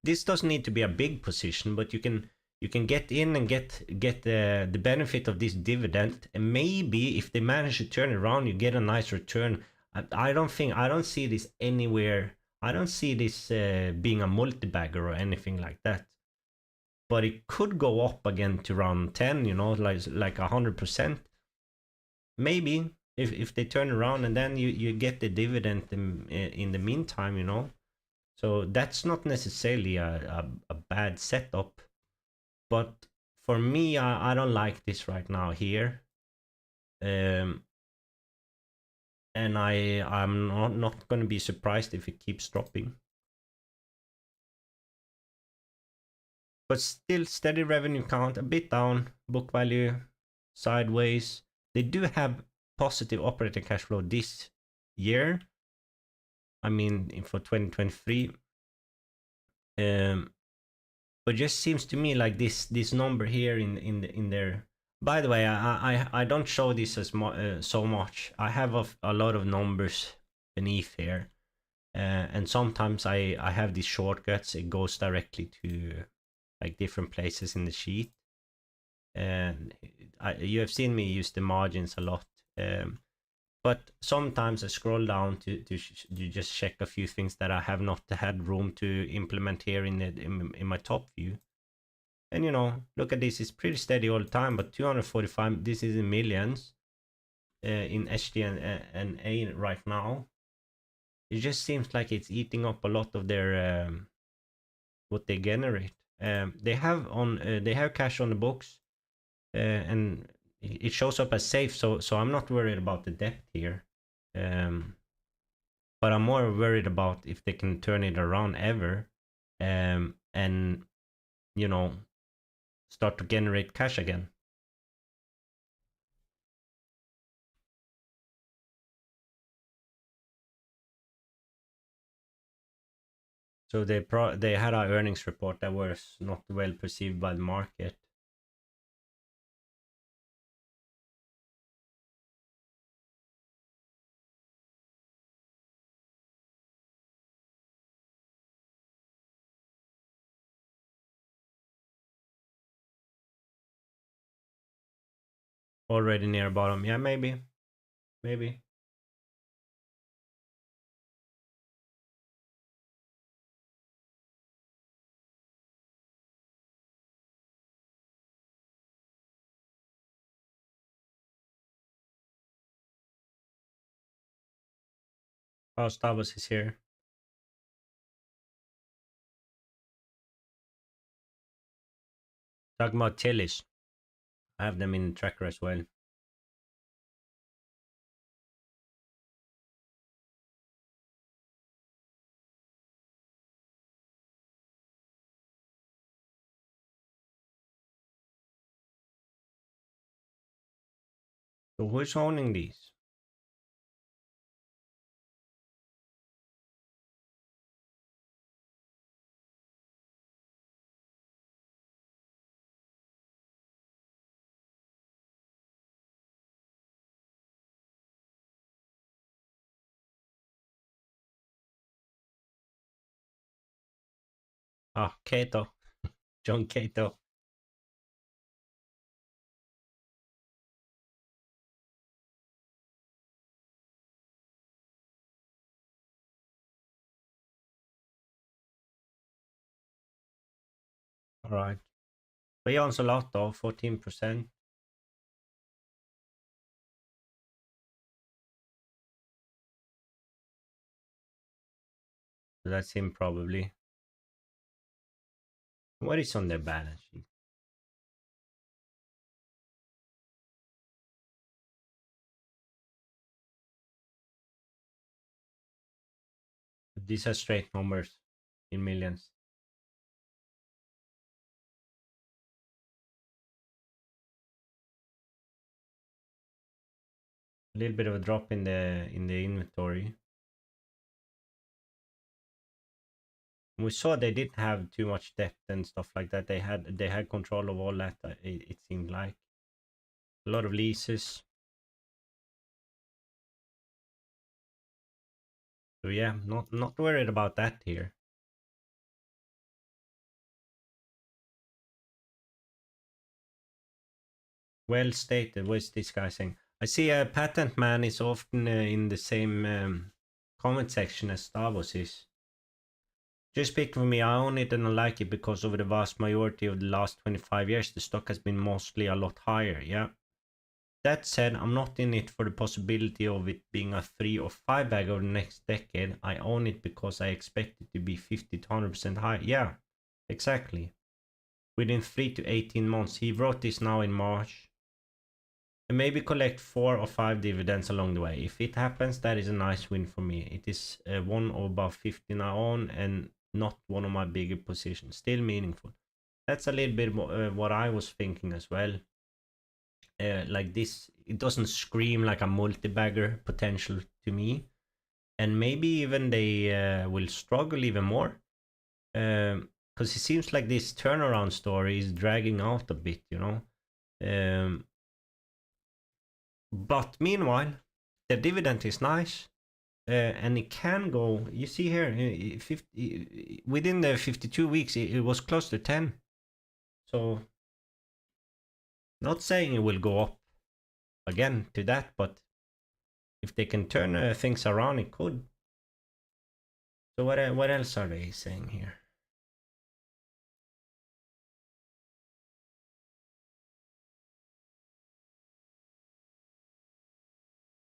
this doesn't need to be a big position, but you can get in and get the benefit of this dividend, and maybe if they manage to turn it around, you get a nice return. I don't see this anywhere. I don't see this being a multi-bagger or anything like that. But it could go up again to around 10, you know, like 100%. Maybe if they turn around, and then you get the dividend in the meantime, you know. So that's not necessarily a bad setup. But for me, I don't like this right now here. And I'm not going to be surprised if it keeps dropping. But still steady revenue count, a bit down, book value sideways. They do have positive operating cash flow this year. I mean, for 2023. But just seems to me like this number here in their. By the way, I don't show this as so much. I have a lot of numbers beneath here, and sometimes I have these shortcuts. It goes directly to like different places in the sheet, and you have seen me use the margins a lot. But sometimes I scroll down to just check a few things that I have not had room to implement here in my top view. And you know, look at this, it's pretty steady all the time, but 245, this is in millions in HD and A right now. It just seems like it's eating up a lot of their what they generate. They have cash on the books, and it shows up as safe, so I'm not worried about the debt here. But I'm more worried about if they can turn it around ever, and you know, start to generate cash again. So they had an earnings report that was not well perceived by the market. Already near bottom. Yeah, maybe. Oh, Starbucks is here. Talking about chilies. I have them in the tracker as well. So who's owning these? Ah, CATO. John CATO. All right. But he owns a lot though, 14%. So that's him probably. What is on their balance sheet? These are straight numbers in millions. A little bit of a drop in the inventory. We saw they didn't have too much debt and stuff like that. They had control of all that. It seemed like a lot of leases. So yeah, not worried about that here. Well stated. What's this guy saying? I see a patent man is often in the same comment section as Stavos is. Just speak for me, I own it and I like it because over the vast majority of the last 25 years the stock has been mostly a lot higher, yeah. That said, I'm not in it for the possibility of it being a 3 or 5 bag over the next decade. I own it because I expect it to be 50 to 100% higher. Yeah, exactly. Within 3 to 18 months. He wrote this now in March. And maybe collect 4 or 5 dividends along the way. If it happens, that is a nice win for me. It is one of about 15 I own and not one of my bigger positions. Still meaningful. That's a little bit what I was thinking as well. Like this, it doesn't scream like a multi-bagger potential to me. And maybe even they will struggle even more. Because it seems like this turnaround story is dragging out a bit, you know. But meanwhile, the dividend is nice. And it can go, you see here, within the 52 weeks, it was close to 10. So, not saying it will go up again to that, but if they can turn things around, it could. So what else are they saying here?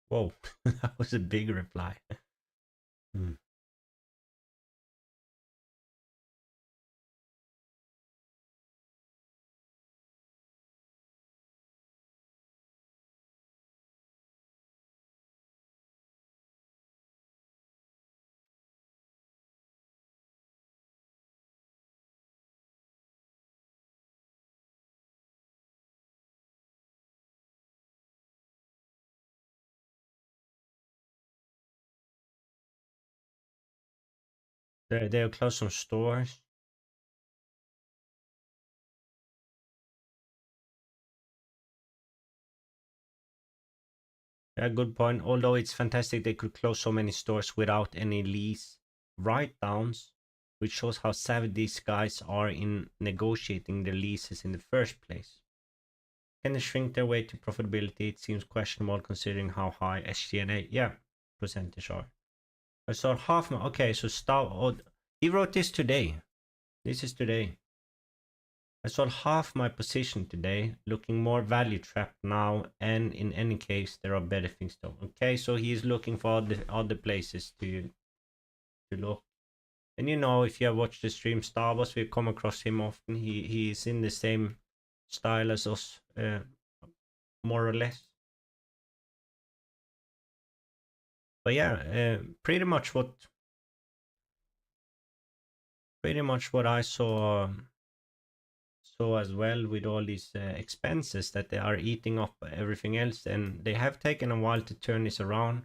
Whoa, that was a big reply. They'll close some stores. Yeah, good point. Although it's fantastic they could close so many stores without any lease write-downs, which shows how savvy these guys are in negotiating their leases in the first place. Can they shrink their way to profitability? It seems questionable considering how high SG&A, yeah, percentage are. I saw half my, okay, so he wrote this today. This is today. I sold half my position today, looking more value trapped now, and in any case, there are better things to. Okay, so he's looking for other places to look. And you know, if you have watched the stream Starbucks, we come across him often. He's in the same style as us, more or less. But yeah, pretty much what I saw. As well with all these expenses that they are eating up everything else, and they have taken a while to turn this around.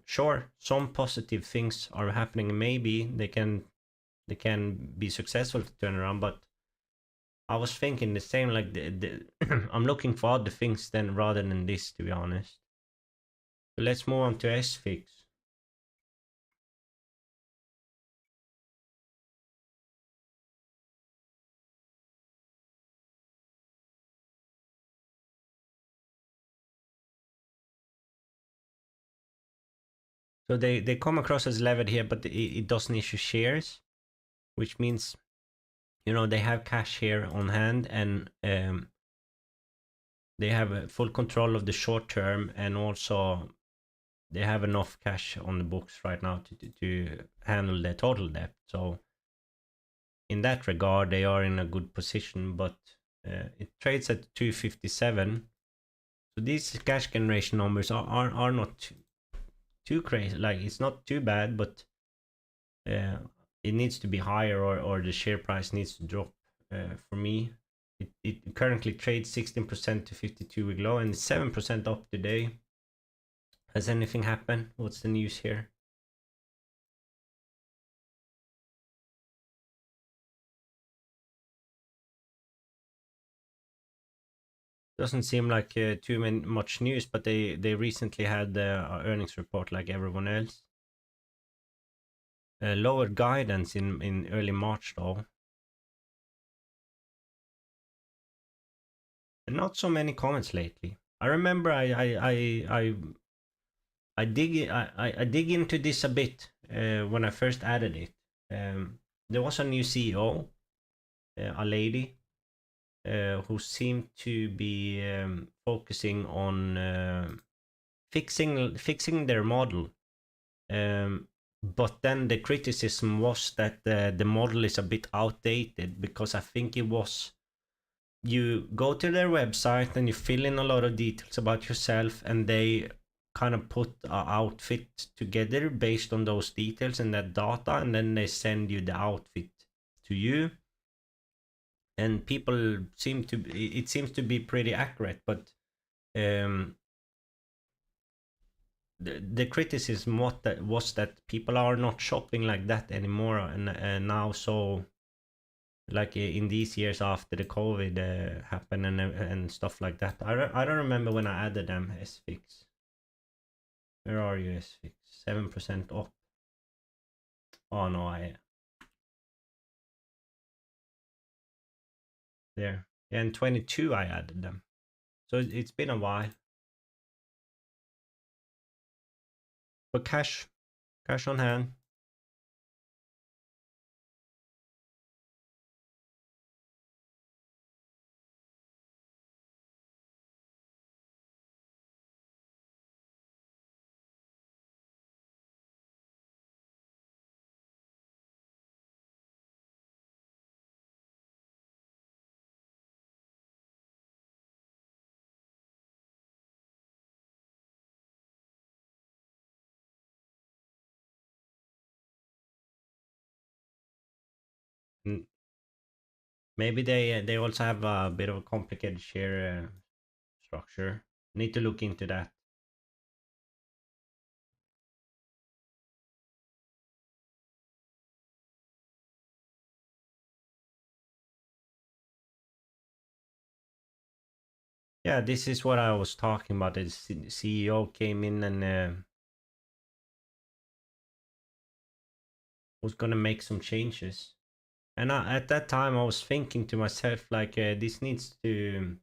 Sure, some positive things are happening. Maybe they can be successful to turn around, but I was thinking the same, like I'm looking for other things then rather than this, to be honest. So let's move on to SFIX. So they come across as levered here, but it doesn't issue shares, which means, you know, they have cash here on hand, and they have full control of the short term, and also they have enough cash on the books right now to handle their total debt. So in that regard, they are in a good position, but it trades at 257. So these cash generation numbers are not too crazy. Like, it's not too bad, but it needs to be higher, or the share price needs to drop. For me, it currently trades 16% to 52-week low and 7% up today. Has anything happened? What's the news here? Doesn't seem like much news, but they recently had the earnings report like everyone else. Lower guidance in early March though. And not so many comments lately. I remember I dig into this a bit when I first added it. There was a new CEO, a lady, who seemed to be focusing on fixing their model. But then the criticism was that the model is a bit outdated, because I think it was, you go to their website and you fill in a lot of details about yourself, and they kind of put an outfit together based on those details and that data, and then they send you the outfit to you. And people seem to, it seems to be pretty accurate, but the criticism was that people are not shopping like that anymore, and now, so like in these years after the COVID happened and stuff like that. I don't remember when I added them. SFIX, where are you? SFIX 7% off. Oh no, I there. Yeah, in 22 I added them, so it's been a while. But cash on hand. Mm, maybe they also have a bit of a complicated share structure. Need to look into that. Yeah, this is what I was talking about. The CEO came in and was gonna make some changes. And at that time, I was thinking to myself, like, this needs to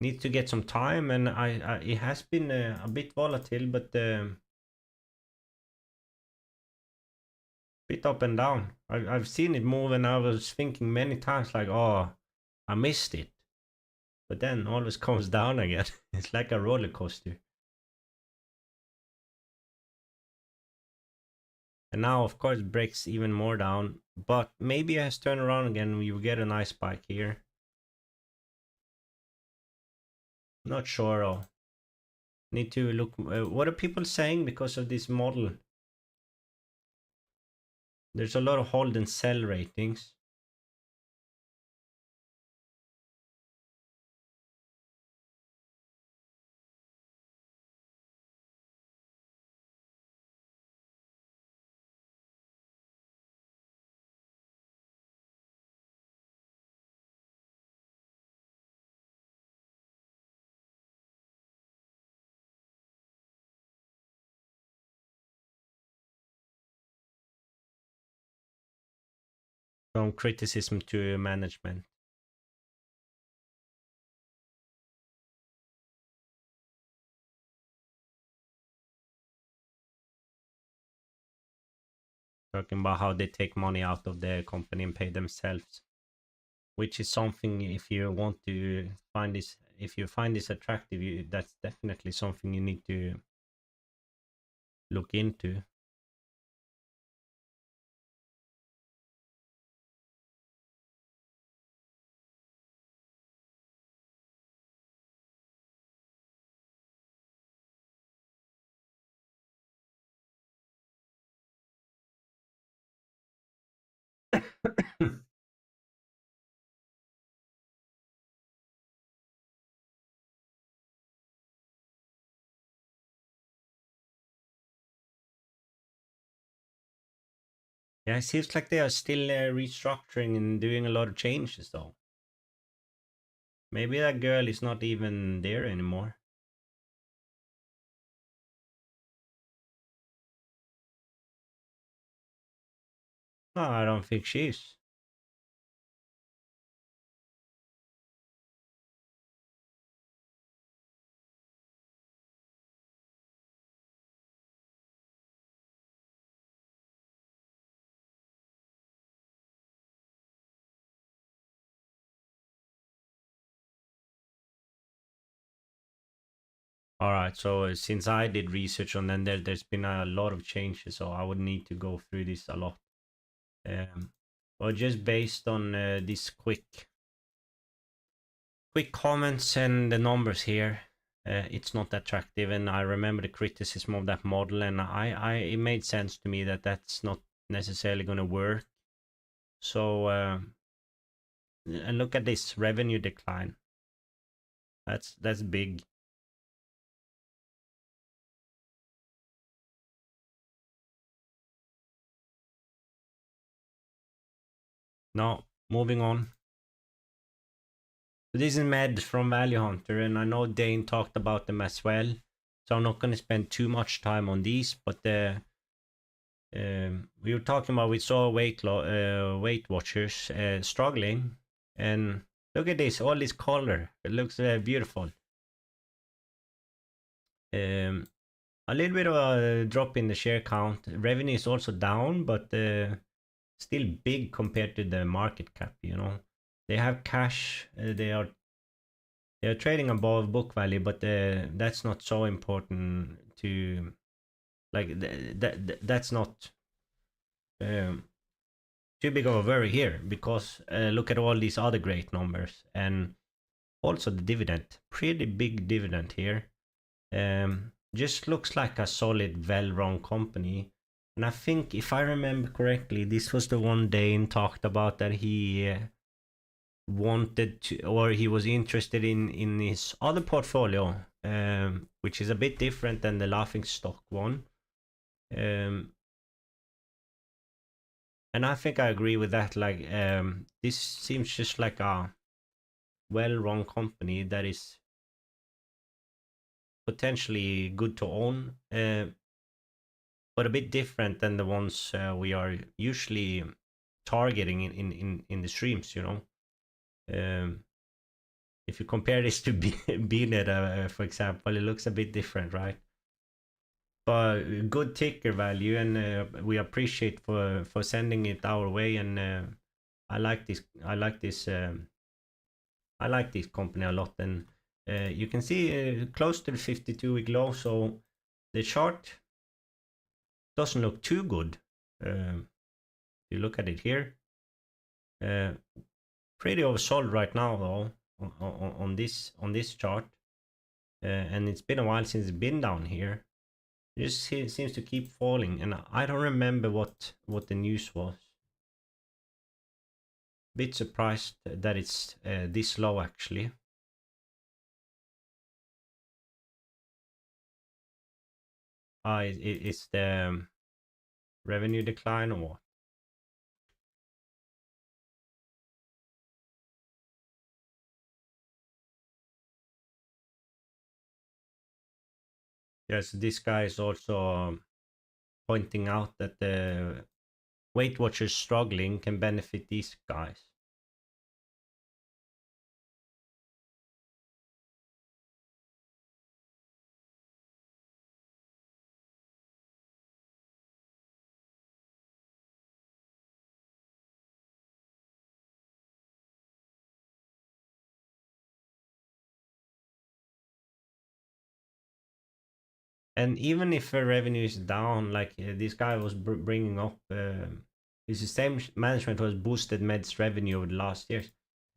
get some time, and it has been a bit volatile, but bit up and down. I've seen it move, and I was thinking many times, like, oh, I missed it, but then always comes down again. It's like a roller coaster. And now, of course, it breaks even more down, but maybe it has turned around again. We will get a nice spike here. Not sure though. Need to look. What are people saying because of this model? There's a lot of hold and sell ratings. From criticism to management. Talking about how they take money out of the company and pay themselves. Which is something, if you want to find this, if you find this attractive, that's definitely something you need to look into. Yeah, it seems like they are still restructuring and doing a lot of changes though. Maybe that girl is not even there anymore. No, I don't think she is. All right, so since I did research on them, there's been a lot of changes, so I would need to go through this a lot. But just based on these quick comments and the numbers here, it's not attractive. And I remember the criticism of that model, and it made sense to me that that's not necessarily going to work. So and look at this revenue decline. That's big. Now, moving on. So this is Med from Value Hunter, and I know Dane talked about them as well. So I'm not going to spend too much time on these, but we were talking about, we saw Weight Watchers struggling, and look at this, all this color. It looks beautiful. A little bit of a drop in the share count. Revenue is also down, but still big compared to the market cap. You know, they have cash. They are trading above book value, but that's not so important to, like, that's not too big of a worry here, because look at all these other great numbers, and also the dividend, pretty big dividend here. Just looks like a solid, well-run company. And I think, if I remember correctly, this was the one Dane talked about that he wanted to, or he was interested in his other portfolio, which is a bit different than the laughing stock one. And I think I agree with that. Like, this seems just like a well-run company that is potentially good to own, but a bit different than the ones we are usually targeting in the streams. You know, if you compare this to BNED, for example, it looks a bit different, right? But good ticker value, and we appreciate for sending it our way. And I like this. I like this. I like this company a lot, and you can see close to the 52-week low. So the chart doesn't look too good. You look at it here, pretty oversold right now though on this chart, and it's been a while since it's been down here. It just seems to keep falling, and I don't remember what the news was. Bit surprised that it's this low actually. It's the revenue decline, or what? Yes, this guy is also pointing out that the Weight Watchers struggling can benefit these guys. And even if revenue is down, like this guy was bringing up, his same management was boosted Med's revenue over the last years,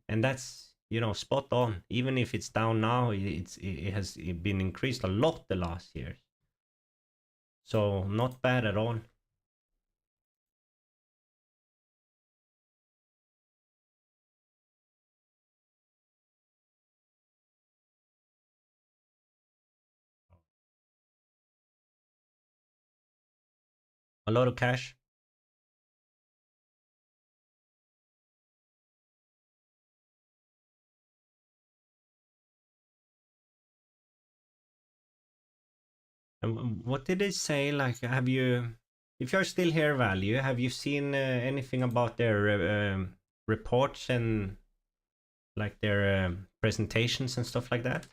and that's, you know, spot on. Even if it's down now, it has been increased a lot the last years, so not bad at all. A lot of cash. And what did they say? Like, have you, if you're still here, Value, have you seen anything about their reports and like their presentations and stuff like that?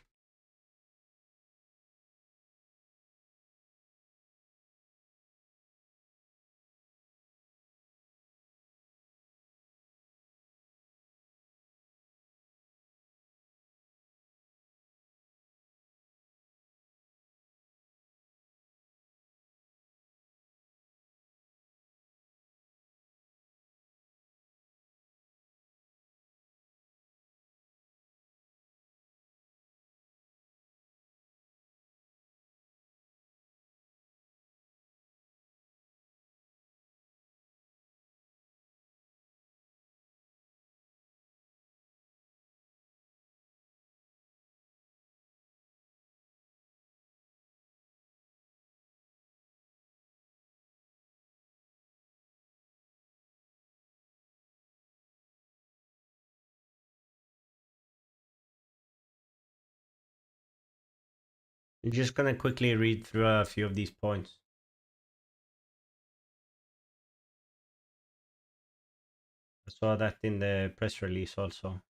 I'm just gonna quickly read through a few of these points. I saw that in the press release also.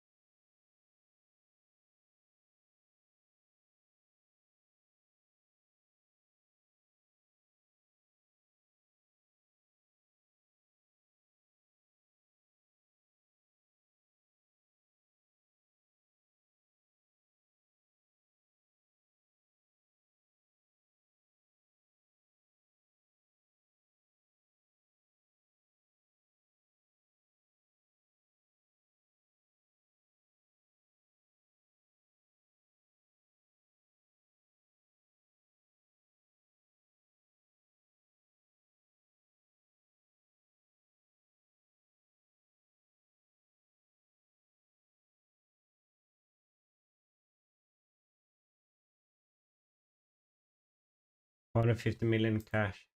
$150 million cash.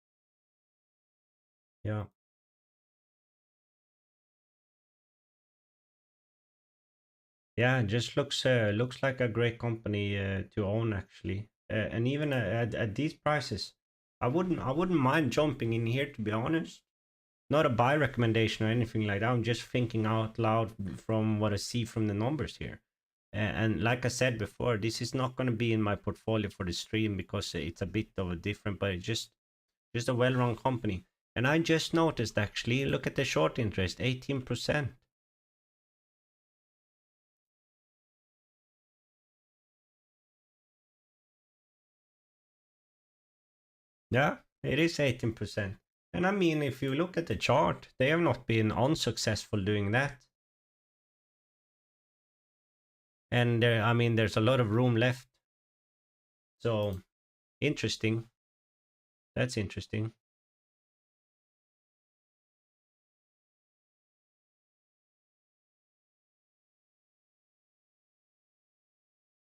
Yeah. Yeah, it just looks like a great company to own actually. And even at these prices, I wouldn't mind jumping in here, to be honest. Not a buy recommendation or anything like that. I'm just thinking out loud from what I see from the numbers here. And like I said before, this is not going to be in my portfolio for the stream because it's a bit of a different, but it's just a well-run company. And I just noticed actually, look at the short interest, 18%. Yeah, it is 18%. And I mean, if you look at the chart, they have not been unsuccessful doing that. And I mean, there's a lot of room left. So, interesting. That's interesting.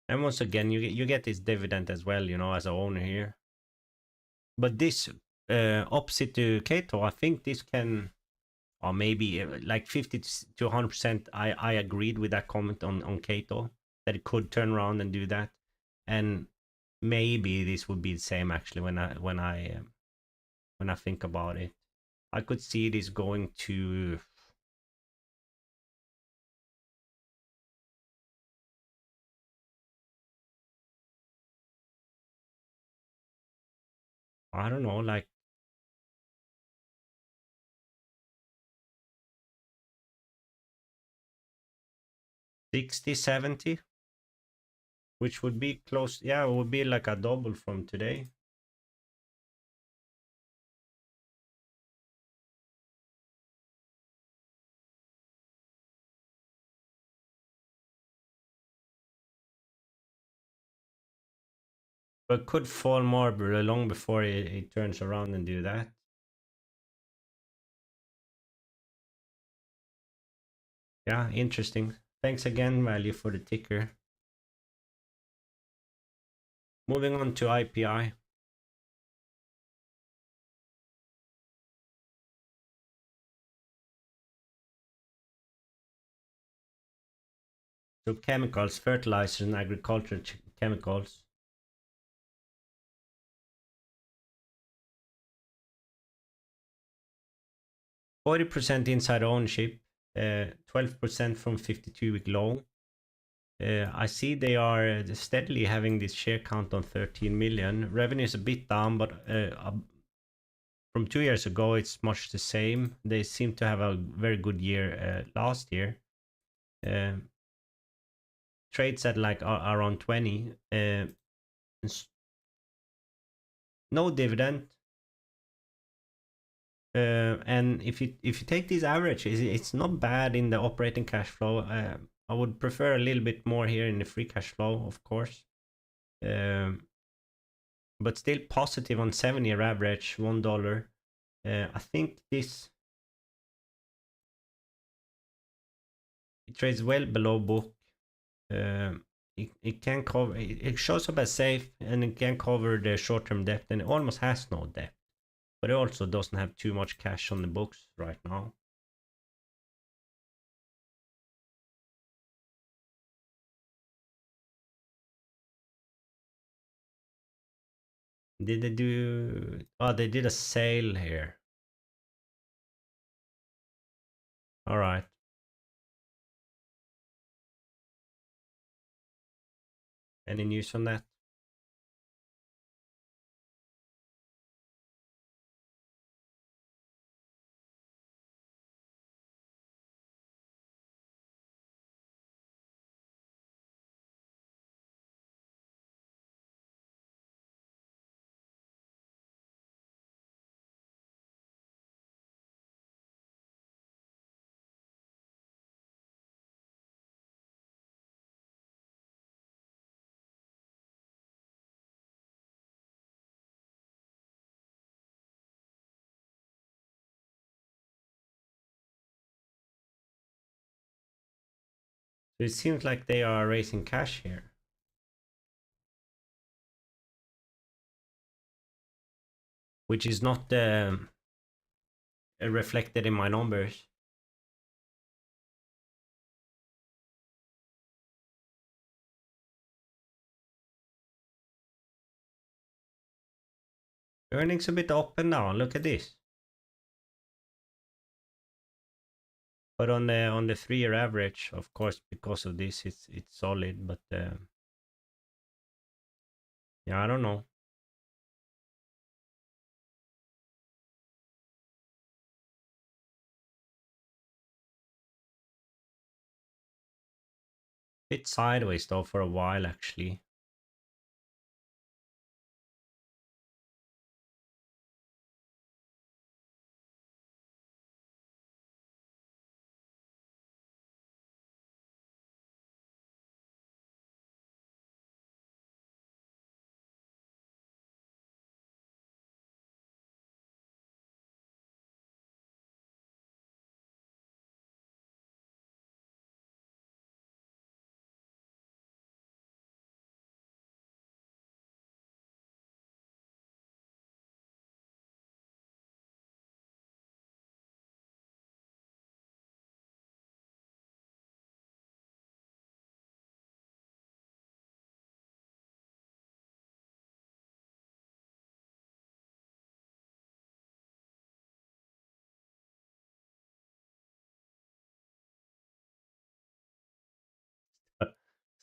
And once again, you get this dividend as well, you know, as a owner here. But this, opposite to CATO, I think this can, or maybe like 50 to 100%, I agreed with that comment on CATO, that it could turn around and do that. And maybe this would be the same actually when I think about it. I could see this going to, I don't know, like 60, 70, which would be close. Yeah, it would be like a double from today. But could fall more long before it turns around and do that. Yeah, interesting. Thanks again, Value, for the ticker. Moving on to IPI. So chemicals, fertilizers, and agricultural chemicals. 40% inside ownership, 12% from 52-week low. I see they are steadily having this share count on 13 million. Revenue is a bit down, but from 2 years ago, it's much the same. They seem to have a very good year last year. Trades at like around 20. No dividend. And if you take these averages, it's not bad in the operating cash flow. I would prefer a little bit more here in the free cash flow, of course. But still positive on 7-year average, $1. I think this it trades well below book. It can cover. It shows up as safe, and it can cover the short-term debt, and it almost has no debt. But it also doesn't have too much cash on the books right now. Did they do... Oh, they did a sale here. Alright. Any news on that? So it seems like they are raising cash here. Which is not reflected in my numbers. Earnings a bit up and down. Look at this. But on the 3-year average, of course, because of this, it's solid. But yeah, I don't know. Bit sideways though for a while actually.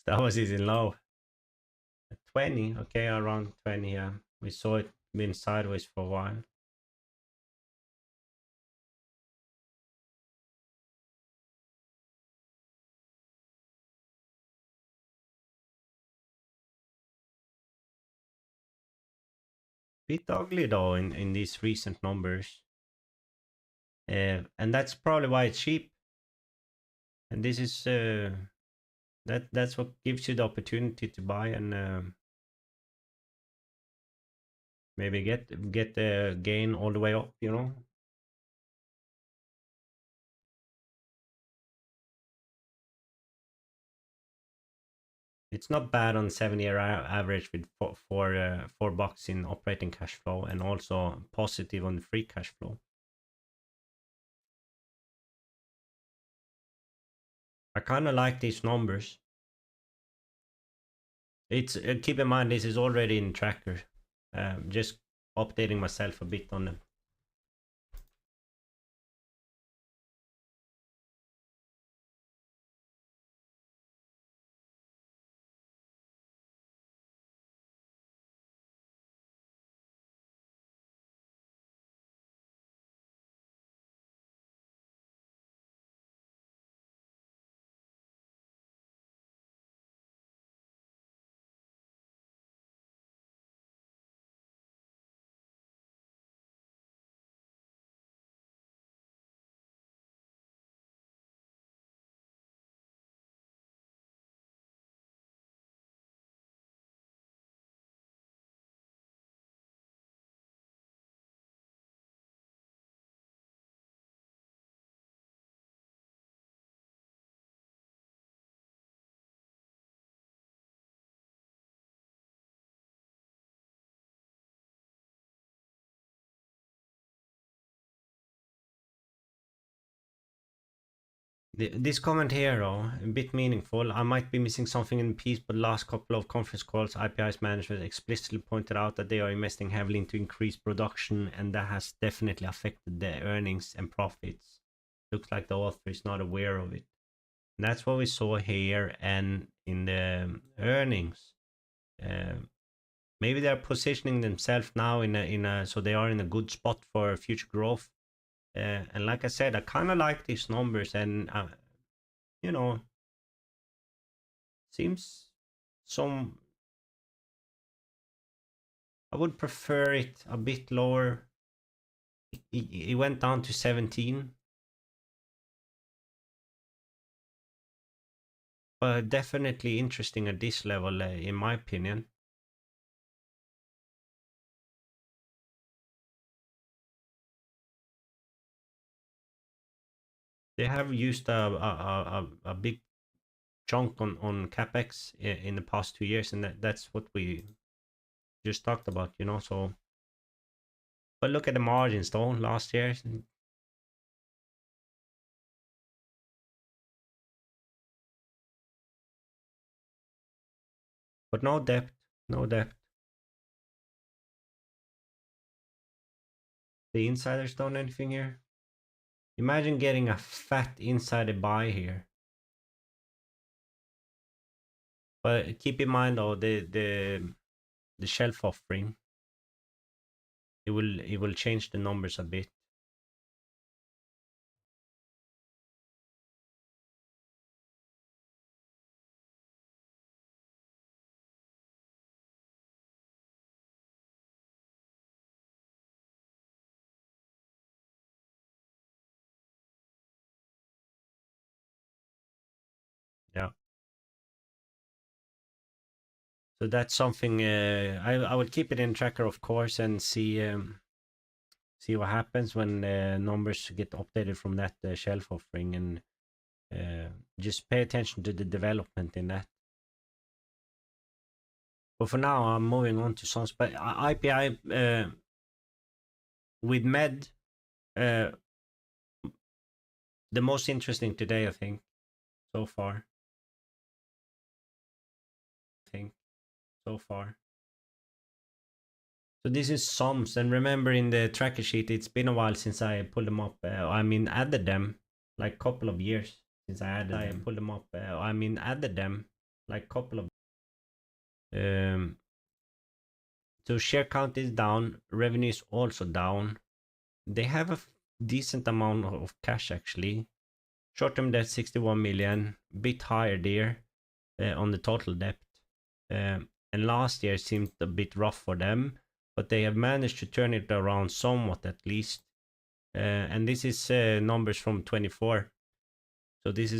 That was easy low. 20, okay, around 20, yeah. We saw it been sideways for a while. Bit ugly though in these recent numbers. And that's probably why it's cheap. And this is that's what gives you the opportunity to buy and maybe get the gain all the way up, you know. It's not bad on 7-year average with $4 in operating cash flow and also positive on the free cash flow. I kind of like these numbers. It's keep in mind this is already in tracker. Just updating myself a bit on them. This comment here, though, a bit meaningful. I might be missing something in the piece, but last couple of conference calls, IPI's management explicitly pointed out that they are investing heavily into increased production, and that has definitely affected their earnings and profits. Looks like the author is not aware of it. And that's what we saw here and in the earnings. Maybe they're positioning themselves now so they are in a good spot for future growth. And like I said, I kind of like these numbers, and you know, seems some. I would prefer it a bit lower. It went down to 17, but definitely interesting at this level, in my opinion. They have used a big chunk on capex in the past 2 years, and that's what we just talked about, you know. So, but look at the margins though. Last year, but no debt, no debt. The insiders done anything here? Imagine getting a fat insider buy here. But keep in mind though, the shelf offering, it will change the numbers a bit. Yeah. So that's something I will keep it in tracker, of course, and see what happens when numbers get updated from that shelf offering, and just pay attention to the development in that. But for now, I'm moving on to some IPI with MED. The most interesting today, I think, so far. So this is ZUMZ, and remember in the tracker sheet, it's been a while since I pulled them up. I mean, added them, like couple of years since I added them. Pulled them up. I mean, added them, like couple of. So share count is down, revenue is also down. They have a decent amount of cash actually. Short-term debt 61 million, bit higher there on the total debt. And last year seemed a bit rough for them, but they have managed to turn it around somewhat at least. And this is numbers from 24. So this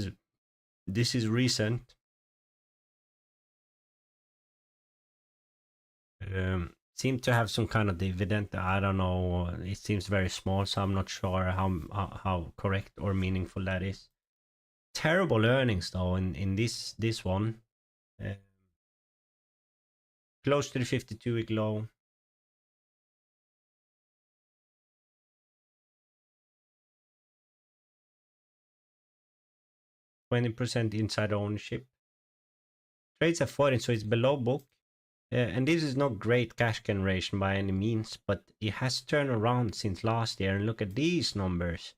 is recent. Seem to have some kind of dividend. I don't know. It seems very small, so I'm not sure how correct or meaningful that is. Terrible earnings though in this one. Close to the 52-week low. %20 inside ownership. Trades at 14, so it's below book. And this is not great cash generation by any means, but it has turned around since last year. And look at these numbers.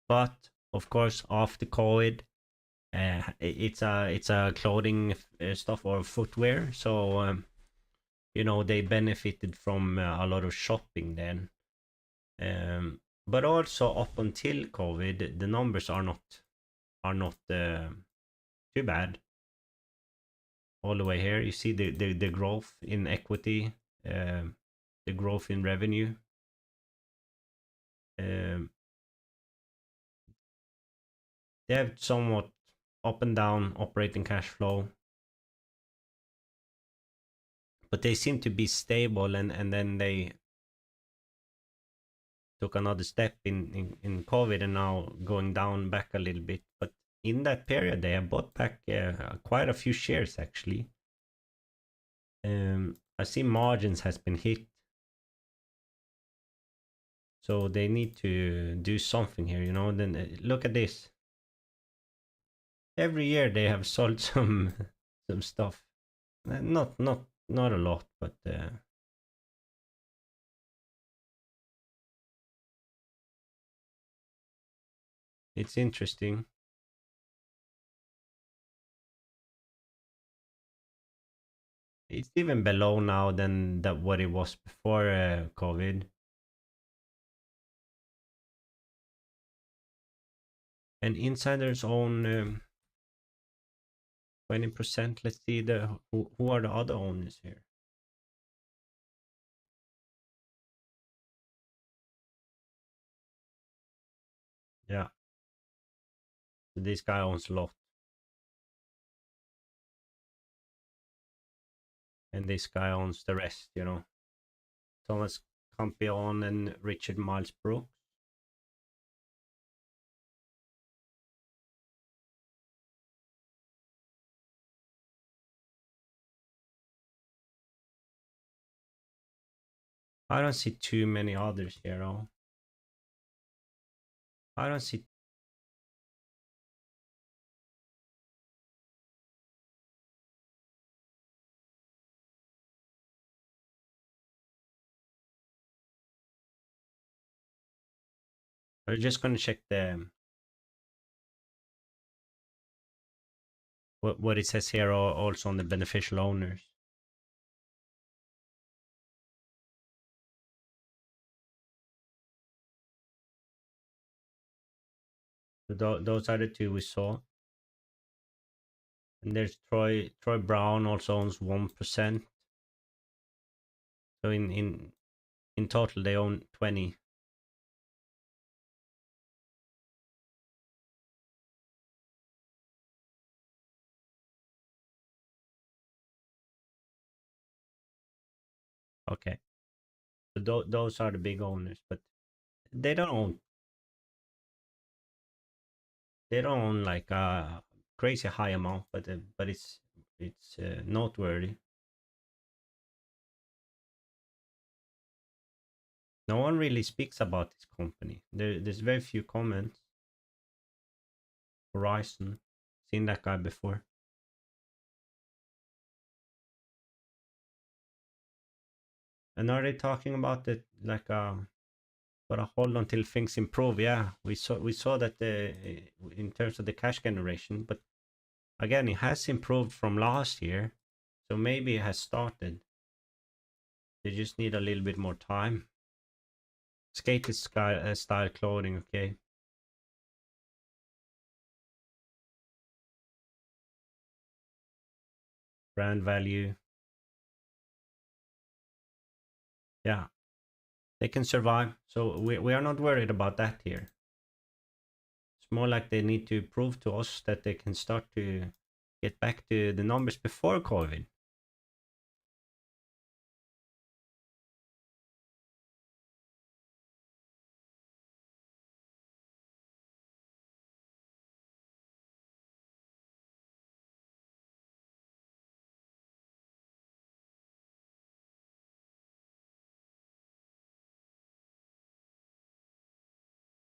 But of course, after COVID, it's a clothing stuff or footwear, so you know, they benefited from a lot of shopping then. But also up until COVID, the numbers are not too bad. All the way here, you see the growth in equity, the growth in revenue. They have somewhat up and down operating cash flow, but they seem to be stable, and then they took another step in COVID and now going down back a little bit. But in that period, they have bought back quite a few shares actually. I see margins has been hit, so they need to do something here, you know. Then look at this. every year they have sold some stuff. Not a lot, but it's interesting. It's even below now than that what it was before COVID. And insiders own 20%. Let's see who are the other owners here. Yeah. So this guy owns a lot. And this guy owns the rest, you know. Thomas Campion and Richard Miles Brooks. I don't see too many others here, though. I don't see. We're just gonna check the what it says here also on the beneficial owners. So those are the two we saw. And there's Troy Brown also owns 1%. So in total they own 20. Okay. So those are the big owners, but they don't own like a crazy high amount, but it's noteworthy. No one really speaks about this company. There's very few comments. Horizon, seen that guy before. And are they talking about it like but a hold until things improve? Yeah, we saw that in terms of the cash generation, but again, it has improved from last year, so maybe it has started. They just need a little bit more time. Skater style clothing, okay. Brand value. Yeah, they can survive. So we are not worried about that here. It's more like they need to prove to us that they can start to get back to the numbers before COVID.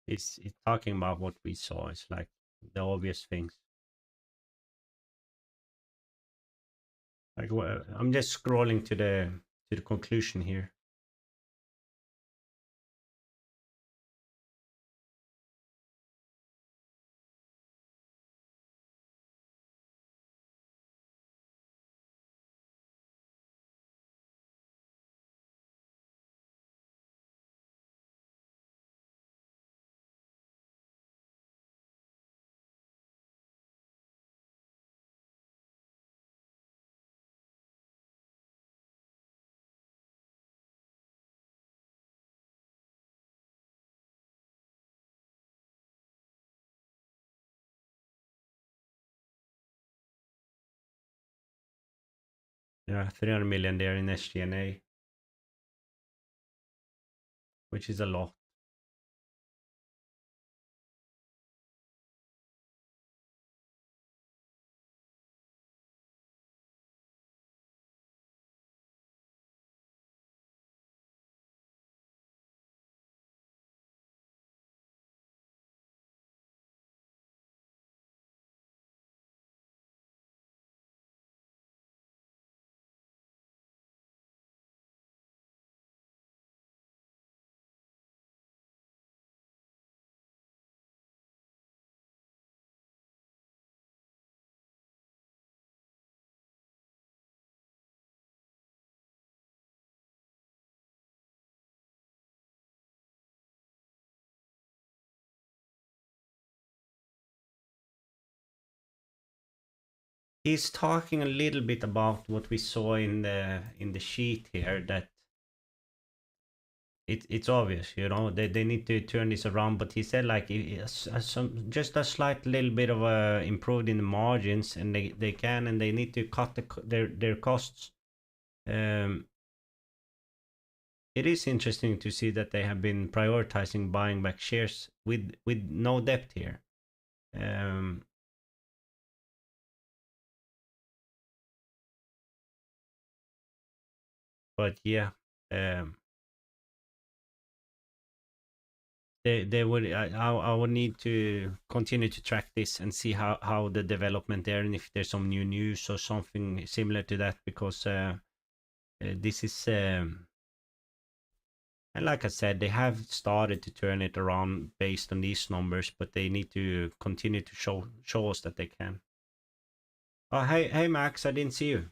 It's talking about what we saw. It's like the obvious things. Like I'm just scrolling to the conclusion here. Yeah, 300 million there in SG&A, which is a lot. he's talking a little bit about what we saw in the sheet here, that it's obvious, you know, they need to turn this around. But he said like just a slight little bit of improved in the margins, and they can, and they need to cut their costs. It is interesting to see that they have been prioritizing buying back shares with no debt here. But yeah, they would. I would need to continue to track this and see how the development there, and if there's some new news or something similar to that, because this is. And like I said, they have started to turn it around based on these numbers, but they need to continue to show us that they can. Oh, hey Max, I didn't see you.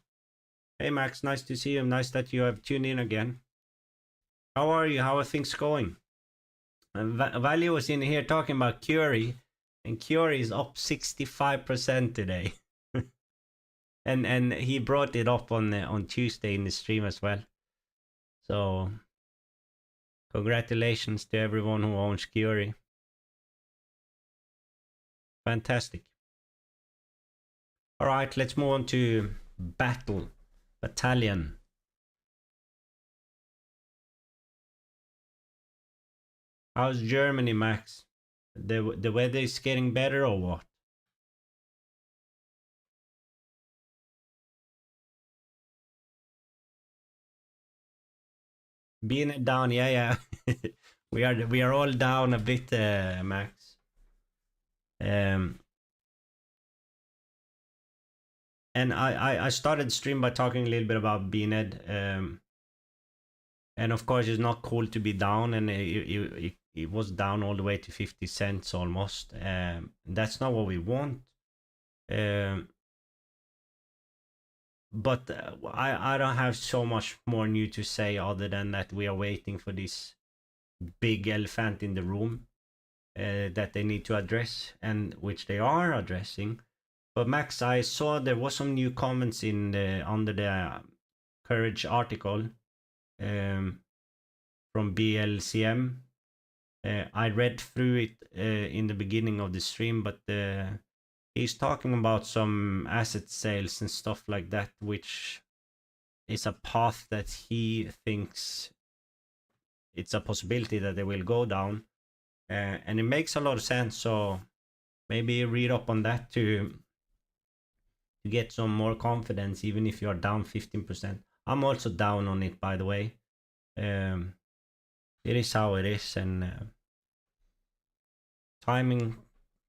Hey Max, nice to see you. Nice that you have tuned in again. How are you? How are things going? Value was in here talking about Curie, and Curie is up 65% today. and he brought it up on Tuesday in the stream as well. So congratulations to everyone who owns Curie. Fantastic. All right, let's move on to Battalion. How's Germany, Max? The weather is getting better or what? BNED down, yeah. we are all down a bit, Max. And I started the stream by talking a little bit about BNED. And of course, it's not cool to be down, and it was down all the way to 50 cents almost. That's not what we want. But I don't have so much more new to say other than that we are waiting for this big elephant in the room that they need to address, and which they are addressing. But Max, I saw there was some new comments in under the Courage article from BLCM. I read through it in the beginning of the stream, but he's talking about some asset sales and stuff like that, which is a path that he thinks it's a possibility that they will go down. And it makes a lot of sense, so maybe read up on that to get some more confidence, even if you're down 15%. I'm also down on it, by the way. It is how it is, and timing,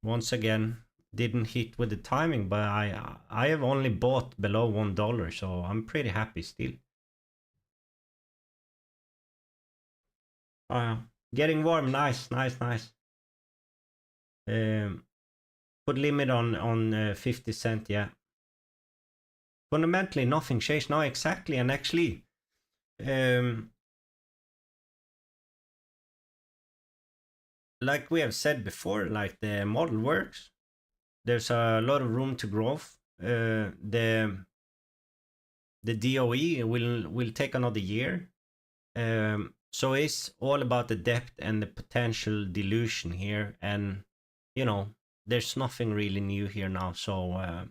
once again, didn't hit with the timing, but I have only bought below $1, so I'm pretty happy still. Getting warm, nice. Put limit on 50 cent, yeah. Fundamentally, nothing changed. No, exactly, and actually, like we have said before, like the model works. There's a lot of room to growth. The DOE will take another year. So it's all about the depth and the potential dilution here, and you know, there's nothing really new here now. So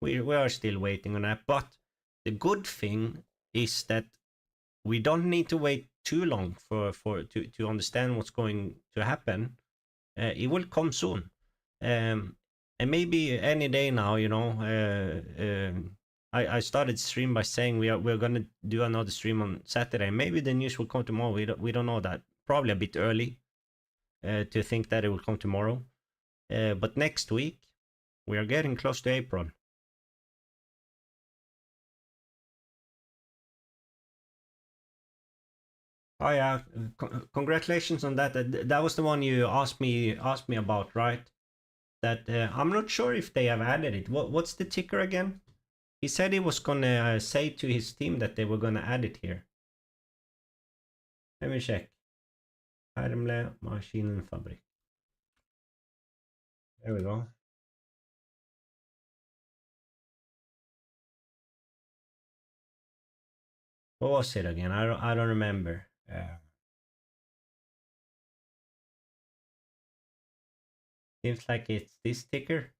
we are still waiting on that. But the good thing is that we don't need to wait too long to understand what's going to happen. It will come soon, and maybe any day now. You know, I started stream by saying we're gonna do another stream on Saturday. Maybe the news will come tomorrow. We don't know that. Probably a bit early to think that it will come tomorrow. But next week we are getting close to April. Oh yeah, congratulations on that. That was the one you asked me about, right? That I'm not sure if they have added it. What's the ticker again? He said he was gonna say to his team that they were gonna add it here. Let me check. Hermle Maschinenfabrik. There we go. What was it again? I don't remember. Seems like it's this ticker.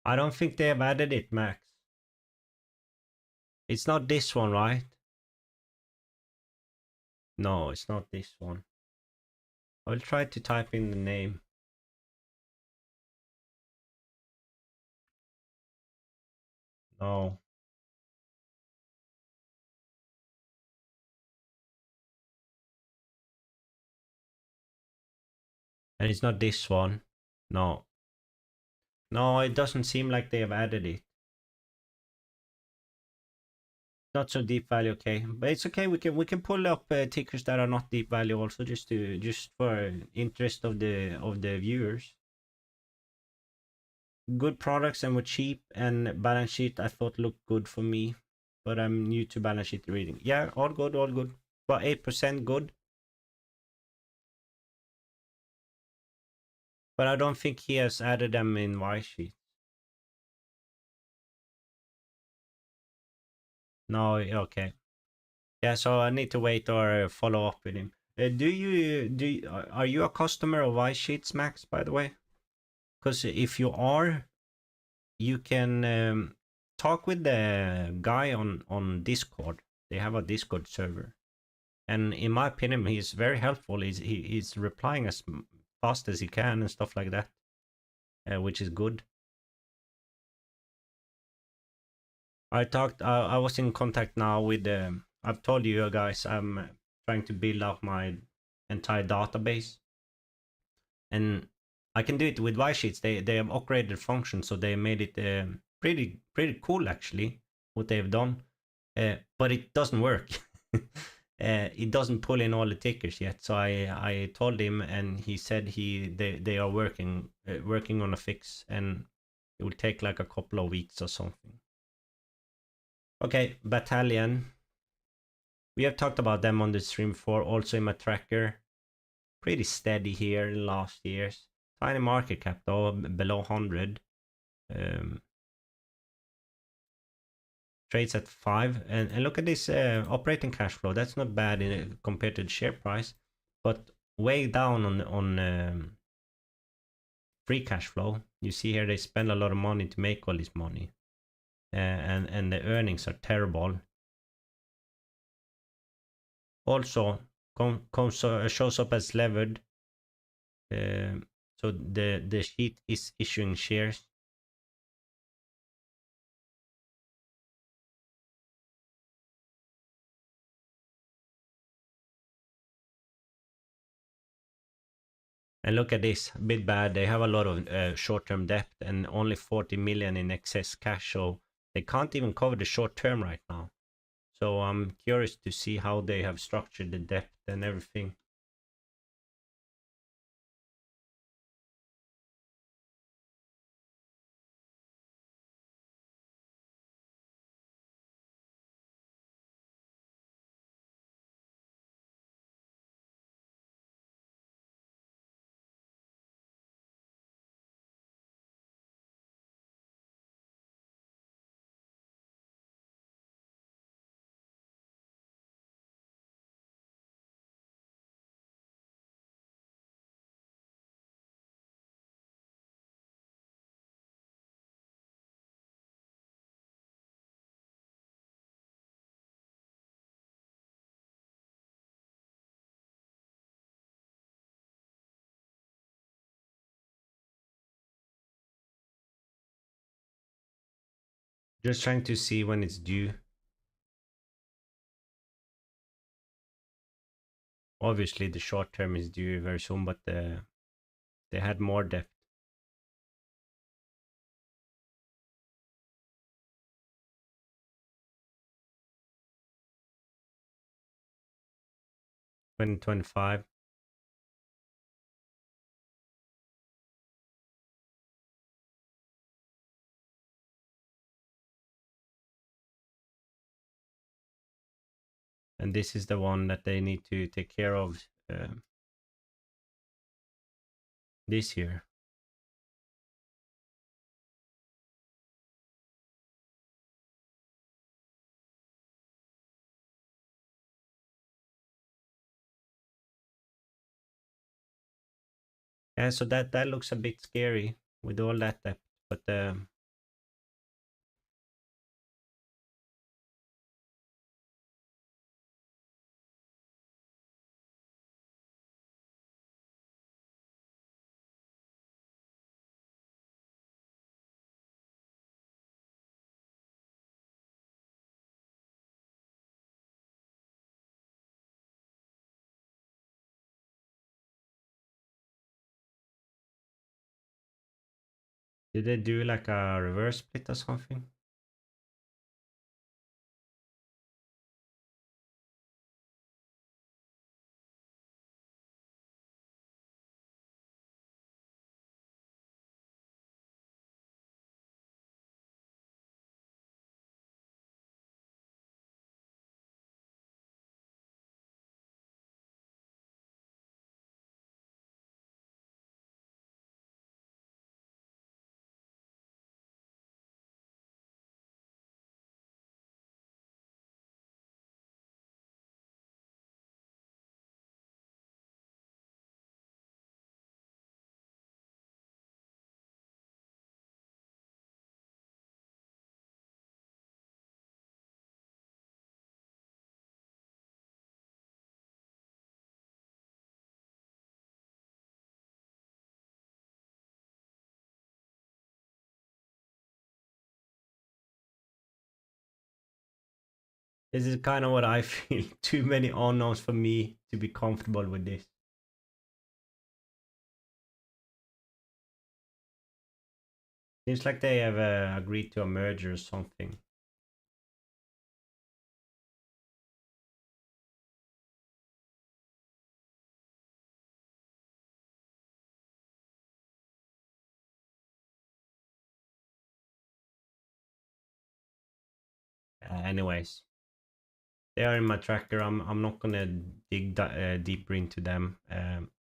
I don't think they have added it, Max. It's not this one, right? No, it's not this one. I'll try to type in the name. No. And it's not this one. No. No, it doesn't seem like they have added it. Not so deep value, okay, but it's okay. We can pull up tickers that are not deep value also, just for interest of the viewers. Good products and were cheap, and balance sheet I thought looked good for me, but I'm new to balance sheet reading. Yeah, all good, all good. About 8% good, but I don't think he has added them in Y sheet. No, okay. Yeah, so I need to wait or follow up with him. Are you a customer of Y sheets, Max? By the way, because if you are, you can talk with the guy on Discord. They have a Discord server, and in my opinion, he's very helpful. He's replying as fast as he can and stuff like that, which is good. I was in contact now with I've told you guys I'm trying to build up my entire database, and I can do it with Y sheets. They have upgraded functions, so they made it pretty cool actually what they've done. But it doesn't work. It doesn't pull in all the tickers yet. So I told him, and he said they are working on a fix, and it will take like a couple of weeks or something. Okay, Battalion. We have talked about them on the stream before, also in my tracker. Pretty steady here in last years. Tiny market cap though, below 100. Trades at 5. And look at this operating cash flow. That's not bad compared to the share price. But way down on free cash flow. You see here they spend a lot of money to make all this money. And the earnings are terrible. Also, shows up as levered. So the sheet is issuing shares. And look at this, a bit bad. They have a lot of short-term debt and only 40 million in excess cash, so they can't even cover the short term right now. So I'm curious to see how they have structured the debt and everything. Just trying to see when it's due. Obviously, the short term is due very soon, but they had more depth. $20.25. And this is the one that they need to take care of this year. Yeah, so that looks a bit scary with all that depth, but did they do like a reverse split or something? This is kind of what I feel. Too many unknowns for me to be comfortable with this. Seems like they have agreed to a merger or something. Anyways, they are in my tracker. I'm not gonna dig deeper into them.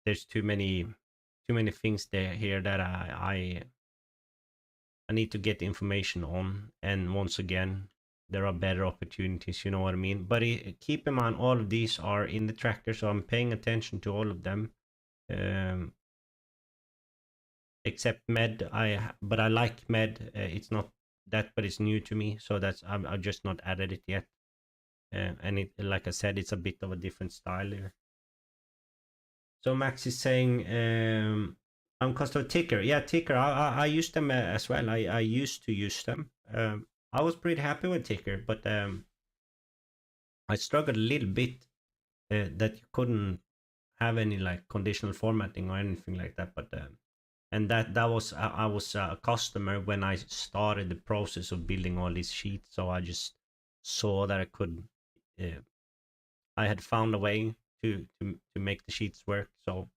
There's too many things there here that I need to get information on, and once again, there are better opportunities. You know what I mean? But keep in mind, all of these are in the tracker, so I'm paying attention to all of them. Except med, but I like med. It's not that, but it's new to me, so that's I've just not added it yet. And it, like I said, it's a bit of a different style here. So Max is saying, I'm custom Ticker. Yeah, Ticker. I use them as well. I used to use them. I was pretty happy with Ticker, but I struggled a little bit that you couldn't have any like conditional formatting or anything like that. But and that was I was a customer when I started the process of building all these sheets, so I just saw that I could. I had found a way to make the sheets work, so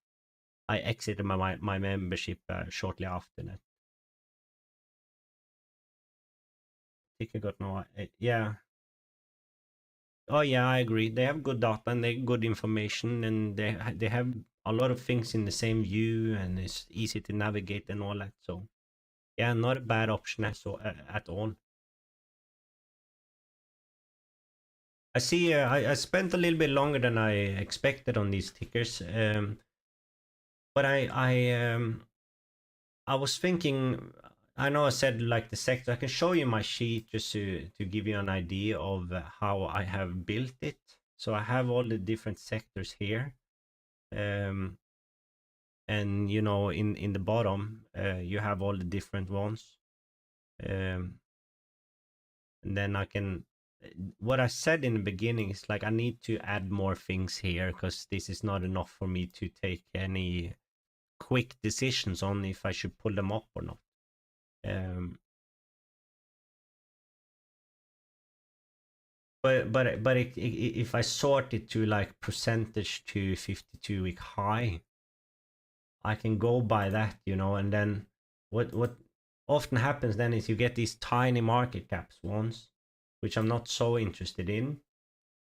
I exited my membership shortly after that. I think I got no. Yeah. Oh yeah, I agree. They have good data and they good information, and they have a lot of things in the same view, and it's easy to navigate and all that. So yeah, not a bad option at all. I see. I spent a little bit longer than I expected on these tickers, but I was thinking. I know I said like the sector. I can show you my sheet just to give you an idea of how I have built it. So I have all the different sectors here, and you know, in the bottom, you have all the different ones, and then I can what I said in the beginning is like I need to add more things here because this is not enough for me to take any quick decisions on if I should pull them up or not. But if I sort it to like percentage to 52-week high, I can go by that, you know. And then what often happens then is you get these tiny market caps ones, which I'm not so interested in.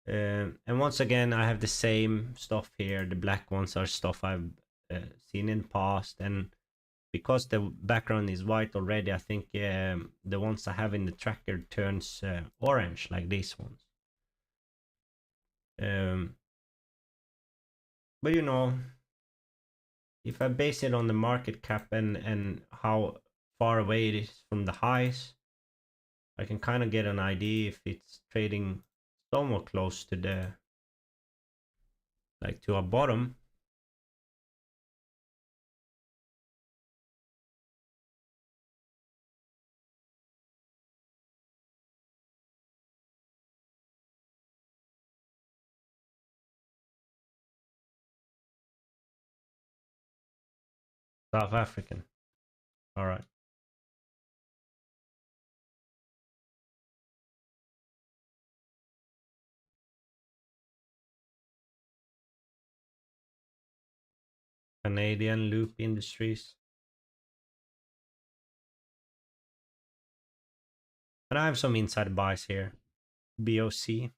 And once again, I have the same stuff here. The black ones are stuff I've seen in the past, and because the background is white already, I think the ones I have in the tracker turns orange like these ones. But you know, if I base it on the market cap and how far away it is from the highs, I can kind of get an idea if it's trading somewhat close to the, like to a bottom. South African. All right. Canadian Loop Industries. And I have some inside buys here. BOC.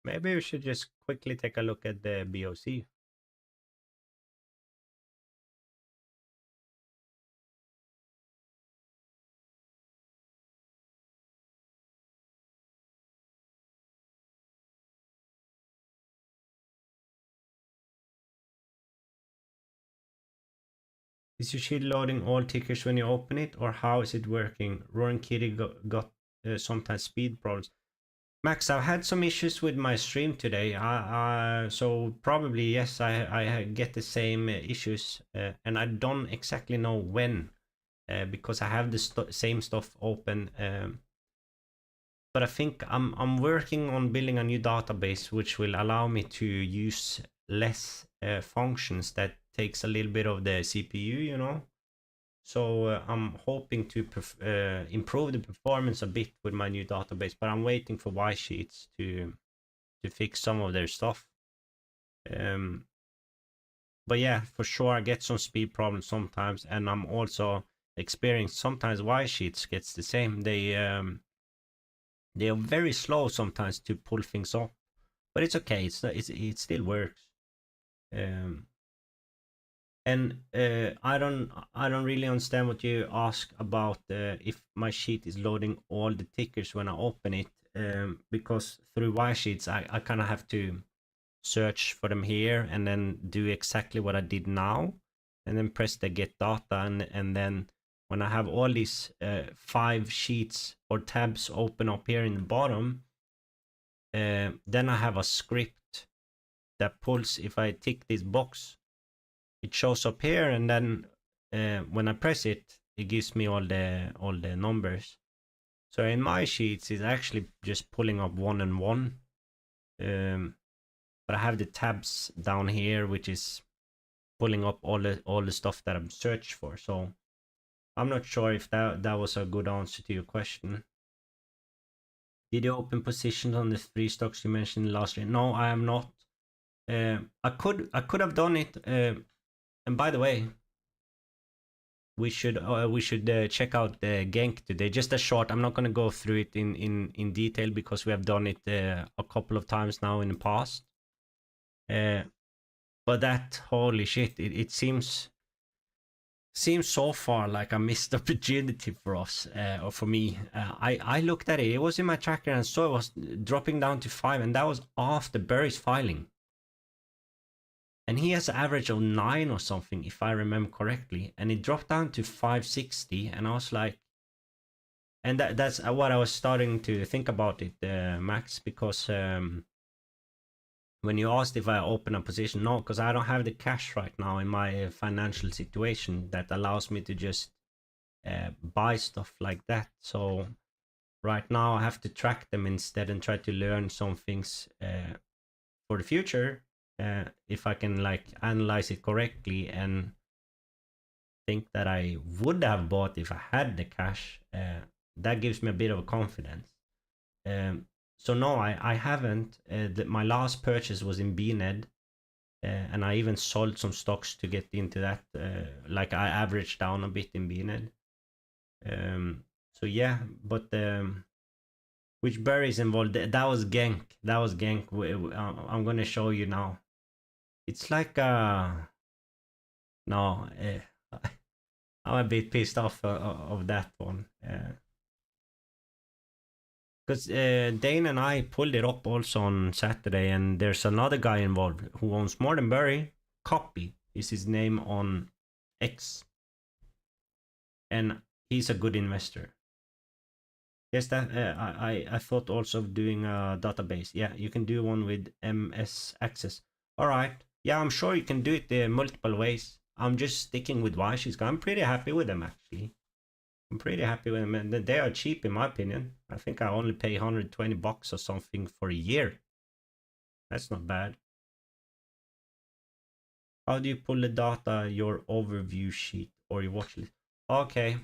Maybe we should just quickly take a look at the BOC. Is your sheet loading all tickers when you open it, or how is it working? Roaring Kitty got sometimes speed problems. Max, I've had some issues with my stream today. So probably yes, I get the same issues, and I don't exactly know when, because I have the same stuff open. But I think I'm working on building a new database which will allow me to use less functions that takes a little bit of the CPU, you know. So I'm hoping to improve the performance a bit with my new database, but I'm waiting for Y Sheets to fix some of their stuff. But yeah, for sure I get some speed problems sometimes, and I'm also experiencing sometimes Y Sheets gets the same. They are very slow sometimes to pull things up, but it's okay. It still works. And I don't really understand what you ask about if my sheet is loading all the tickers when I open it, because through Y Sheets I kind of have to search for them here and then do exactly what I did now, and then press the get data, and then when I have all these 5 sheets or tabs open up here in the bottom, then I have a script that pulls. If I tick this box, it shows up here, and then when I press it, it gives me all the numbers. So in my sheets, it's actually just pulling up 1 and 1. But I have the tabs down here, which is pulling up all the stuff that I'm searched for. So I'm not sure if that was a good answer to your question. Did you open positions on the 3 stocks you mentioned last year? No, I am not. I could have done it. And by the way, we should check out the GENK today. Just a short. I'm not going to go through it in detail because we have done it a couple of times now in the past. But that, holy shit, it seems so far like a missed opportunity for us, or for me. I looked at it. It was in my tracker and saw it was dropping down to 5, and that was after Barry's filing. And he has an average of 9 or something, if I remember correctly. And it dropped down to 560, and I was like, and that's what I was starting to think about it, Max, because when you asked if I open a position, no, because I don't have the cash right now in my financial situation that allows me to just buy stuff like that. So right now I have to track them instead and try to learn some things for the future, if I can like analyze it correctly and think that I would have bought if I had the cash. That gives me a bit of confidence. So no, I haven't. My last purchase was in BNED, and I even sold some stocks to get into that. Like I averaged down a bit in BNED. So yeah, but which berries involved? That was GENK. That was GENK. I'm gonna show you now. It's like no, I'm a bit pissed off of that one. Because Dane and I pulled it up also on Saturday, and there's another guy involved who owns more than Berry. Copy is his name on X, and he's a good investor. Yes, that I thought also of doing a database. Yeah, you can do one with MS Access. All right. Yeah, I'm sure you can do it multiple ways. I'm just sticking with Wishes. I'm pretty happy with them actually. I'm pretty happy with them, and they are cheap in my opinion. I think I only pay $120 or something for a year. That's not bad. How do you pull the data? Your overview sheet or your watch list? Okay.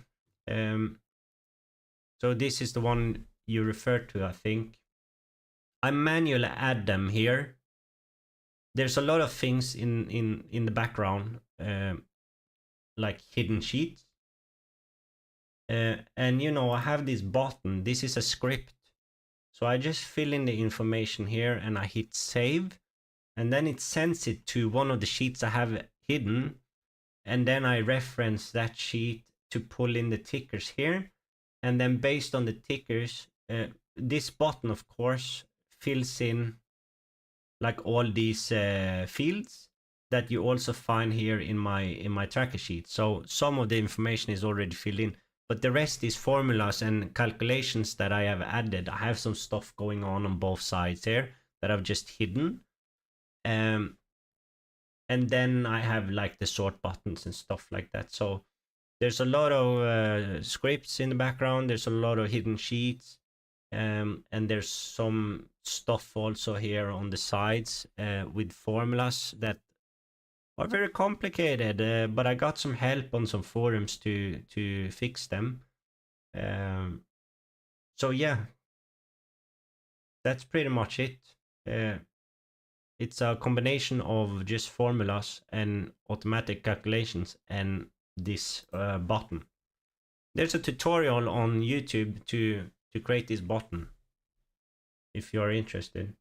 So this is the one you referred to, I think. I manually add them here. There's a lot of things in the background, like hidden sheets. And you know, I have this button. This is a script. So I just fill in the information here and I hit save. And then it sends it to one of the sheets I have hidden. And then I reference that sheet to pull in the tickers here. And then based on the tickers, this button, of course, fills in like all these fields that you also find here in my tracker sheet. So some of the information is already filled in, but the rest is formulas and calculations that I have added. I have some stuff going on both sides here that I've just hidden. And then I have like the sort buttons and stuff like that. So there's a lot of scripts in the background. There's a lot of hidden sheets. And there's some stuff also here on the sides with formulas that are very complicated, but I got some help on some forums to fix them. So yeah, that's pretty much it. It's a combination of just formulas and automatic calculations and this button. There's a tutorial on YouTube to create this button if you're interested.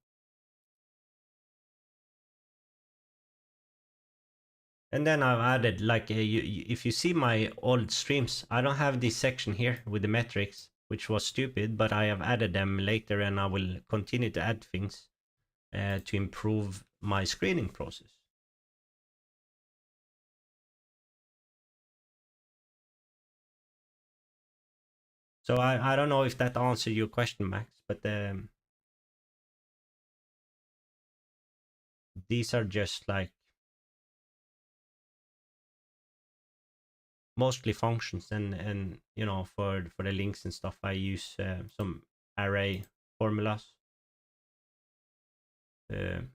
And then I've added like if you see my old streams, I don't have this section here with the metrics, which was stupid, but I have added them later, and I will continue to add things to improve my screening process. So I don't know if that answered your question, Max, but these are just like mostly functions, and you know, for the links and stuff, I use some array formulas to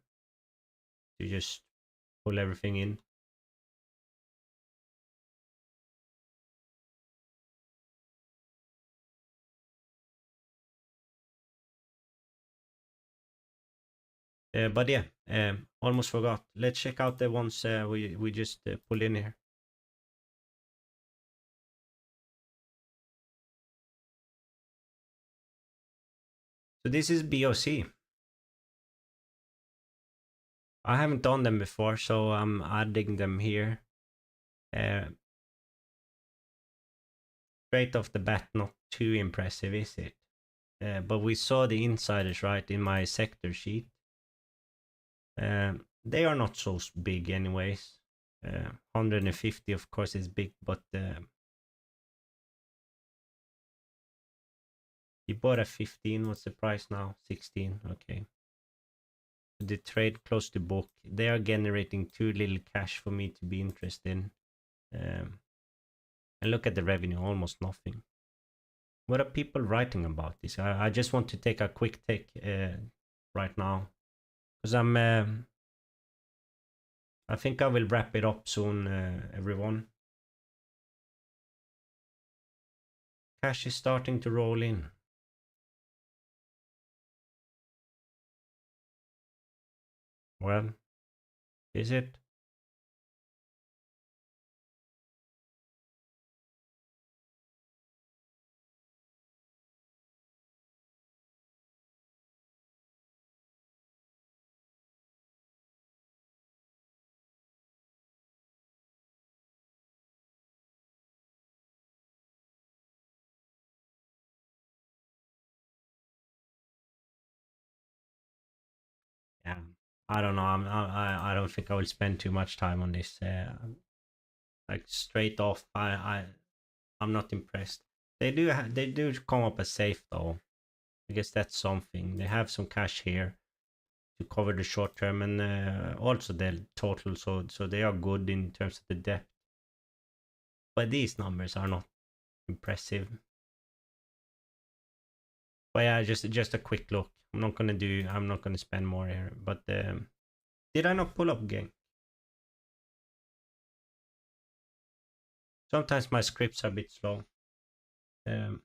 just pull everything in. But yeah, almost forgot. Let's check out the ones we just pulled in here. So this is BOC. I haven't done them before, so I'm adding them here. Straight off the bat, not too impressive, is it? But we saw the insiders right in my sector sheet. They are not so big anyways. 150 of course is big, but you bought a 15. What's the price now? 16. Okay. The trade close to book. They are generating too little cash for me to be interested in. And look at the revenue, almost nothing. What are people writing about this? I just want to take a quick take right now, because I think I will wrap it up soon, everyone. Cash is starting to roll in. Well, is it? Yeah, I don't know. I don't think I will spend too much time on this. Like straight off, I'm not impressed. They do come up as safe though. I guess that's something. They have some cash here to cover the short term, and also the total. So they are good in terms of the depth. But these numbers are not impressive. But yeah, just a quick look. I'm not gonna spend more here. But did I not pull up GENK? Sometimes my scripts are a bit slow. I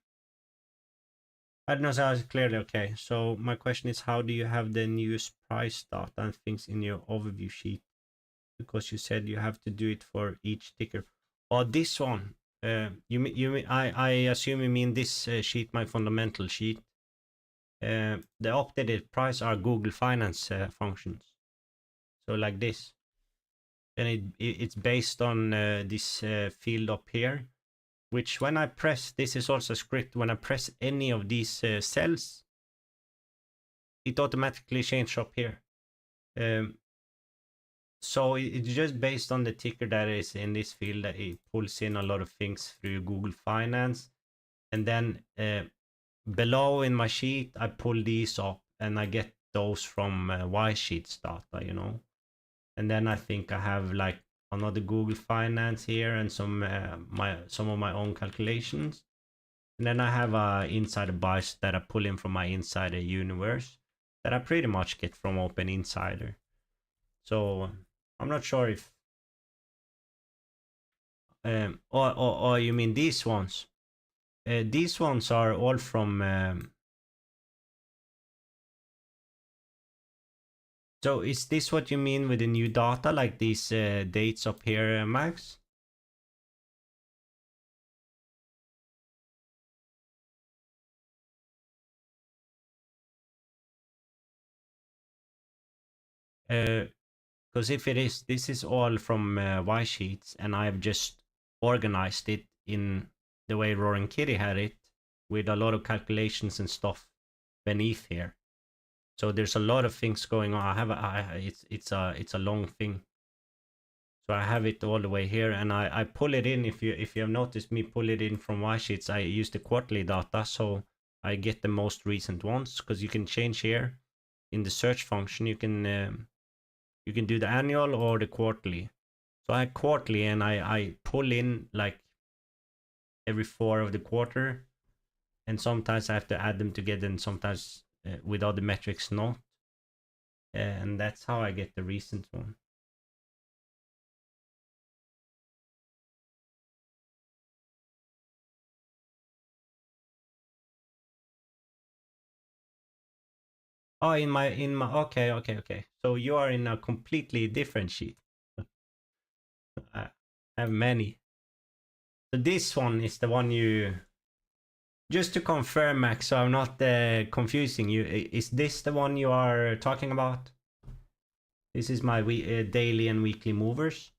don't know, so it's clearly okay. So my question is, how do you have the newest price data and things in your overview sheet? Because you said you have to do it for each ticker. Oh, this one. I assume you mean this sheet, my fundamental sheet. The updated price are Google Finance functions. So like this. And it's based on this field up here, which when I press, this is also a script, when I press any of these cells, it automatically changes up here. So it's just based on the ticker that is in this field that it pulls in a lot of things through Google Finance. And then below in my sheet, I pull these up and I get those from Y-Sheets data, you know. And then I think I have like another Google Finance here and some of my own calculations. And then I have a insider bias that I pull in from my insider universe that I pretty much get from Open Insider. So I'm not sure if or you mean these ones? These ones are all from. So is this what you mean with the new data, like these dates up here, Max? Because if it is, this is all from Y sheets, and I've just organized it in the way Roaring Kitty had it, with a lot of calculations and stuff beneath here. So there's a lot of things going on. It's a long thing. So I have it all the way here, and I pull it in. If you have noticed me pull it in from Y sheets, I use the quarterly data, so I get the most recent ones, because you can change here in the search function. You can do the annual or the quarterly. So I quarterly, and I pull in like every 4 of the quarter, and sometimes I have to add them together, and sometimes with other metrics not. And that's how I get the recent one. Oh, in my okay. So you are in a completely different sheet. I have many. So this one is the one you. Just to confirm, Max, so I'm not confusing you. Is this the one you are talking about? This is my daily and weekly movers.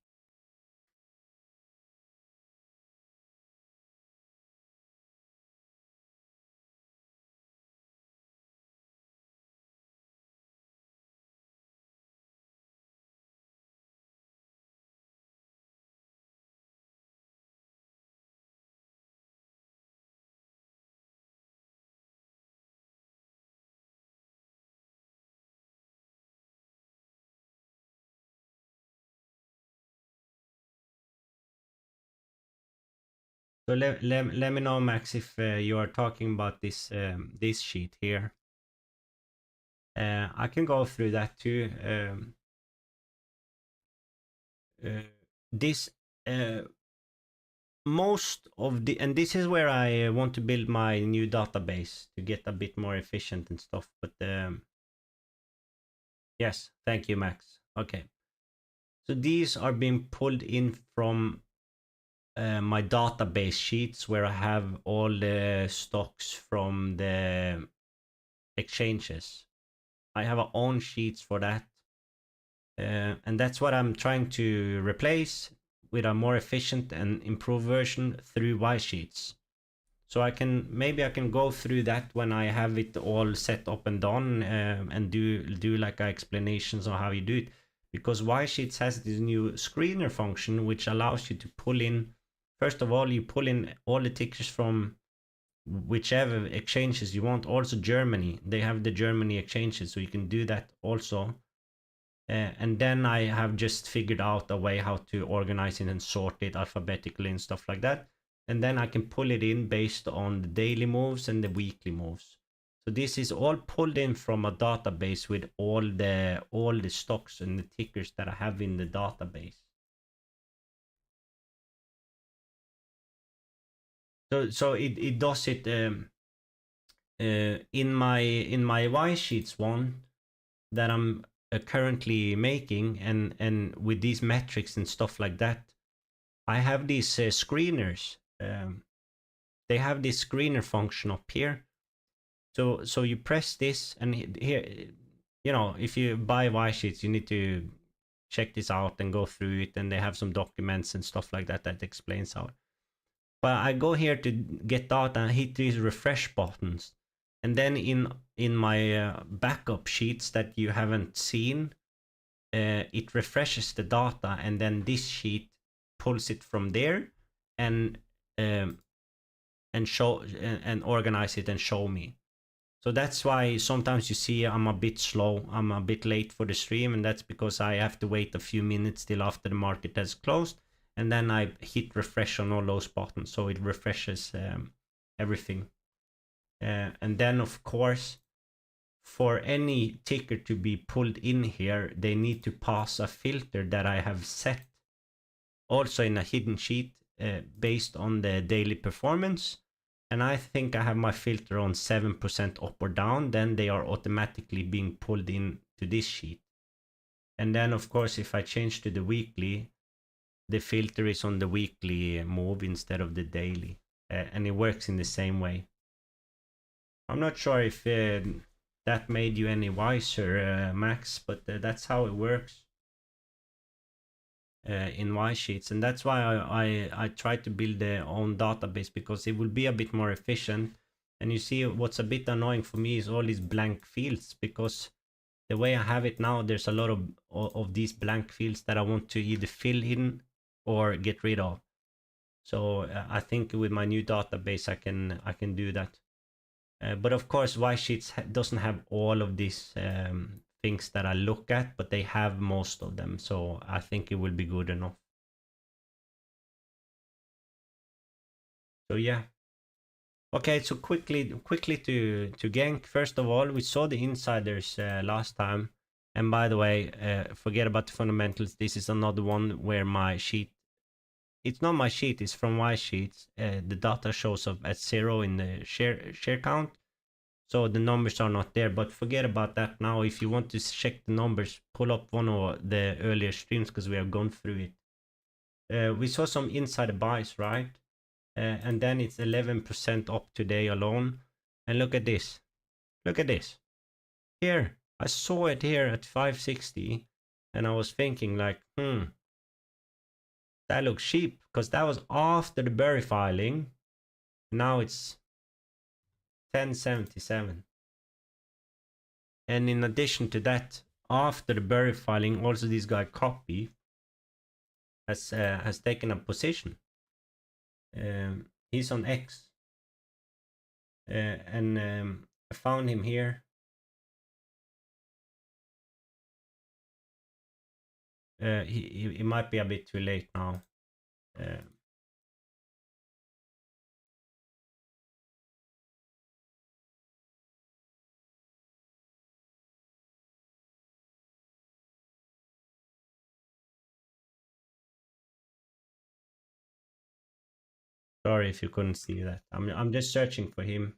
So let me know, Max, if you are talking about this sheet here. I can go through that too. This most of the, and this is where I want to build my new database to get a bit more efficient and stuff. But yes, thank you, Max. Okay, so these are being pulled in from my database sheets where I have all the stocks from the exchanges. I have our own sheets for that. And that's what I'm trying to replace with a more efficient and improved version through Y sheets. So maybe I can go through that when I have it all set up and done, and do like explanations on how you do it. Because Y sheets has this new screener function which allows you to pull in. First of all, you pull in all the tickers from whichever exchanges you want. Also Germany, they have the Germany exchanges, so you can do that also. And then I have just figured out a way how to organize it and sort it alphabetically and stuff like that. And then I can pull it in based on the daily moves and the weekly moves. So this is all pulled in from a database with all the stocks and the tickers that I have in the database. So it does it in my Y sheets one that I'm currently making, and with these metrics and stuff like that, I have these screeners. They have this screener function up here. So you press this, and here, you know, if you buy Y sheets, you need to check this out and go through it, and they have some documents and stuff like that that explains how. But I go here to get data and hit these refresh buttons. And then in my backup sheets that you haven't seen, it refreshes the data, and then this sheet pulls it from there and show and organize it and show me. So that's why sometimes you see I'm a bit slow, I'm a bit late for the stream, and that's because I have to wait a few minutes till after the market has closed, and then I hit refresh on all those buttons, so it refreshes everything. And then of course, for any ticker to be pulled in here, they need to pass a filter that I have set also in a hidden sheet based on the daily performance. And I think I have my filter on 7% up or down, then they are automatically being pulled in to this sheet. And then of course, if I change to the weekly, the filter is on the weekly move instead of the daily. And it works in the same way. I'm not sure if that made you any wiser, Max, but that's how it works in Y sheets. And that's why I try to build their own database, because it will be a bit more efficient. And you see, what's a bit annoying for me is all these blank fields, because the way I have it now, there's a lot of these blank fields that I want to either fill in or get rid of. So I think with my new database, I can do that. But of course, Y sheets doesn't have all of these things that I look at, but they have most of them. So I think it will be good enough. So yeah. Okay, so quickly to GENK. First of all, we saw the insiders last time. And by the way, forget about the fundamentals. This is another one where my sheet, it's not my sheet, it's from Y sheets. The data shows up at 0 in the share count. So the numbers are not there, but forget about that now. If you want to check the numbers, pull up one of the earlier streams, because we have gone through it. We saw some insider buys, right? And then it's 11% up today alone. And look at this. Look at this. Here, I saw it here at 560, and I was thinking like, that looks cheap, because that was after the Berry filing. Now it's 1077. And in addition to that, after the Berry filing, also this guy Copy has taken a position. He's on X, and I found him here. He might be a bit too late now. Sorry if you couldn't see that. I'm just searching for him.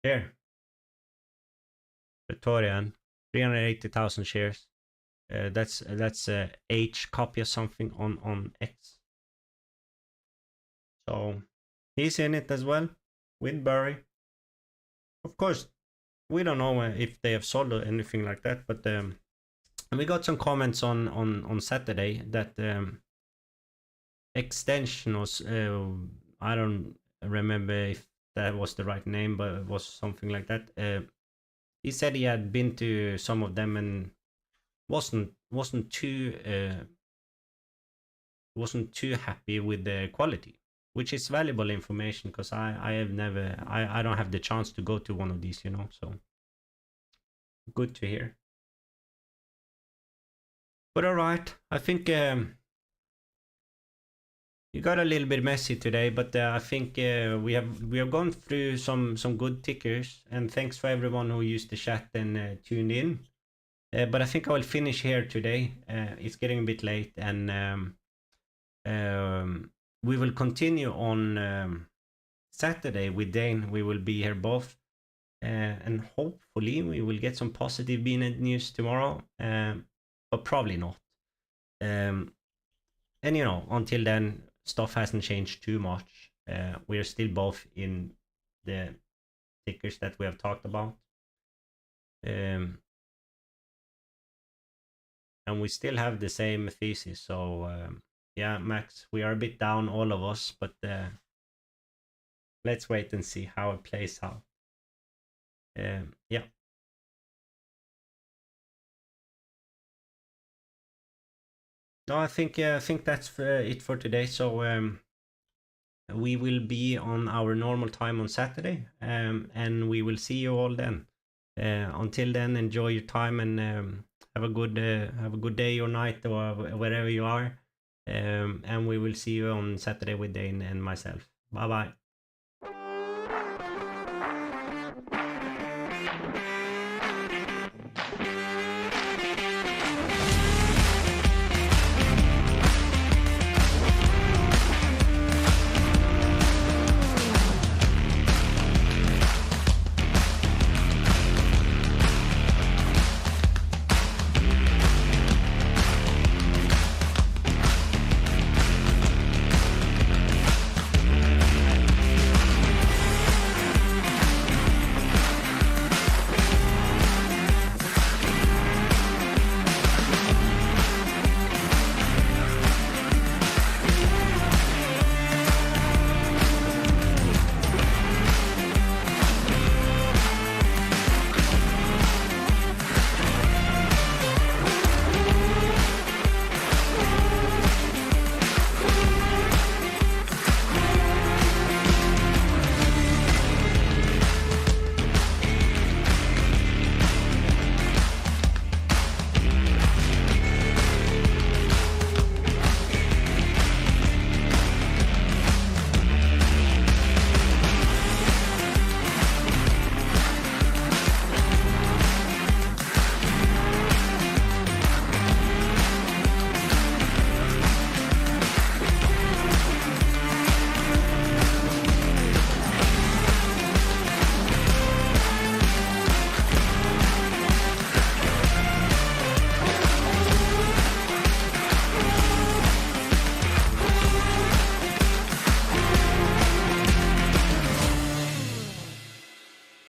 Here. Praetorian, 380,000 shares. That's H copy or something on X. So he's in it as well with Burry. Of course, we don't know if they have sold or anything like that, but we got some comments on Saturday that extension was I don't remember if that was the right name, but it was something like that. He said he had been to some of them and wasn't too happy with the quality, which is valuable information because I don't have the chance to go to one of these, you know, so good to hear. But all right, I think you got a little bit messy today, but I think we have gone through some good tickers, and thanks for everyone who used the chat and tuned in. But I think I will finish here today. It's getting a bit late, and we will continue on Saturday with Dane. We will be here both, and hopefully we will get some positive BNED news tomorrow, but probably not. And you know, until then, stuff hasn't changed too much. We are still both in the tickers that we have talked about. And we still have the same thesis. So yeah, Max, we are a bit down, all of us, but let's wait and see how it plays out. Yeah. No, I think that's it for today. So we will be on our normal time on Saturday, and we will see you all then. Until then, enjoy your time and have a good day or night or wherever you are. And we will see you on Saturday with Dane and myself. Bye bye.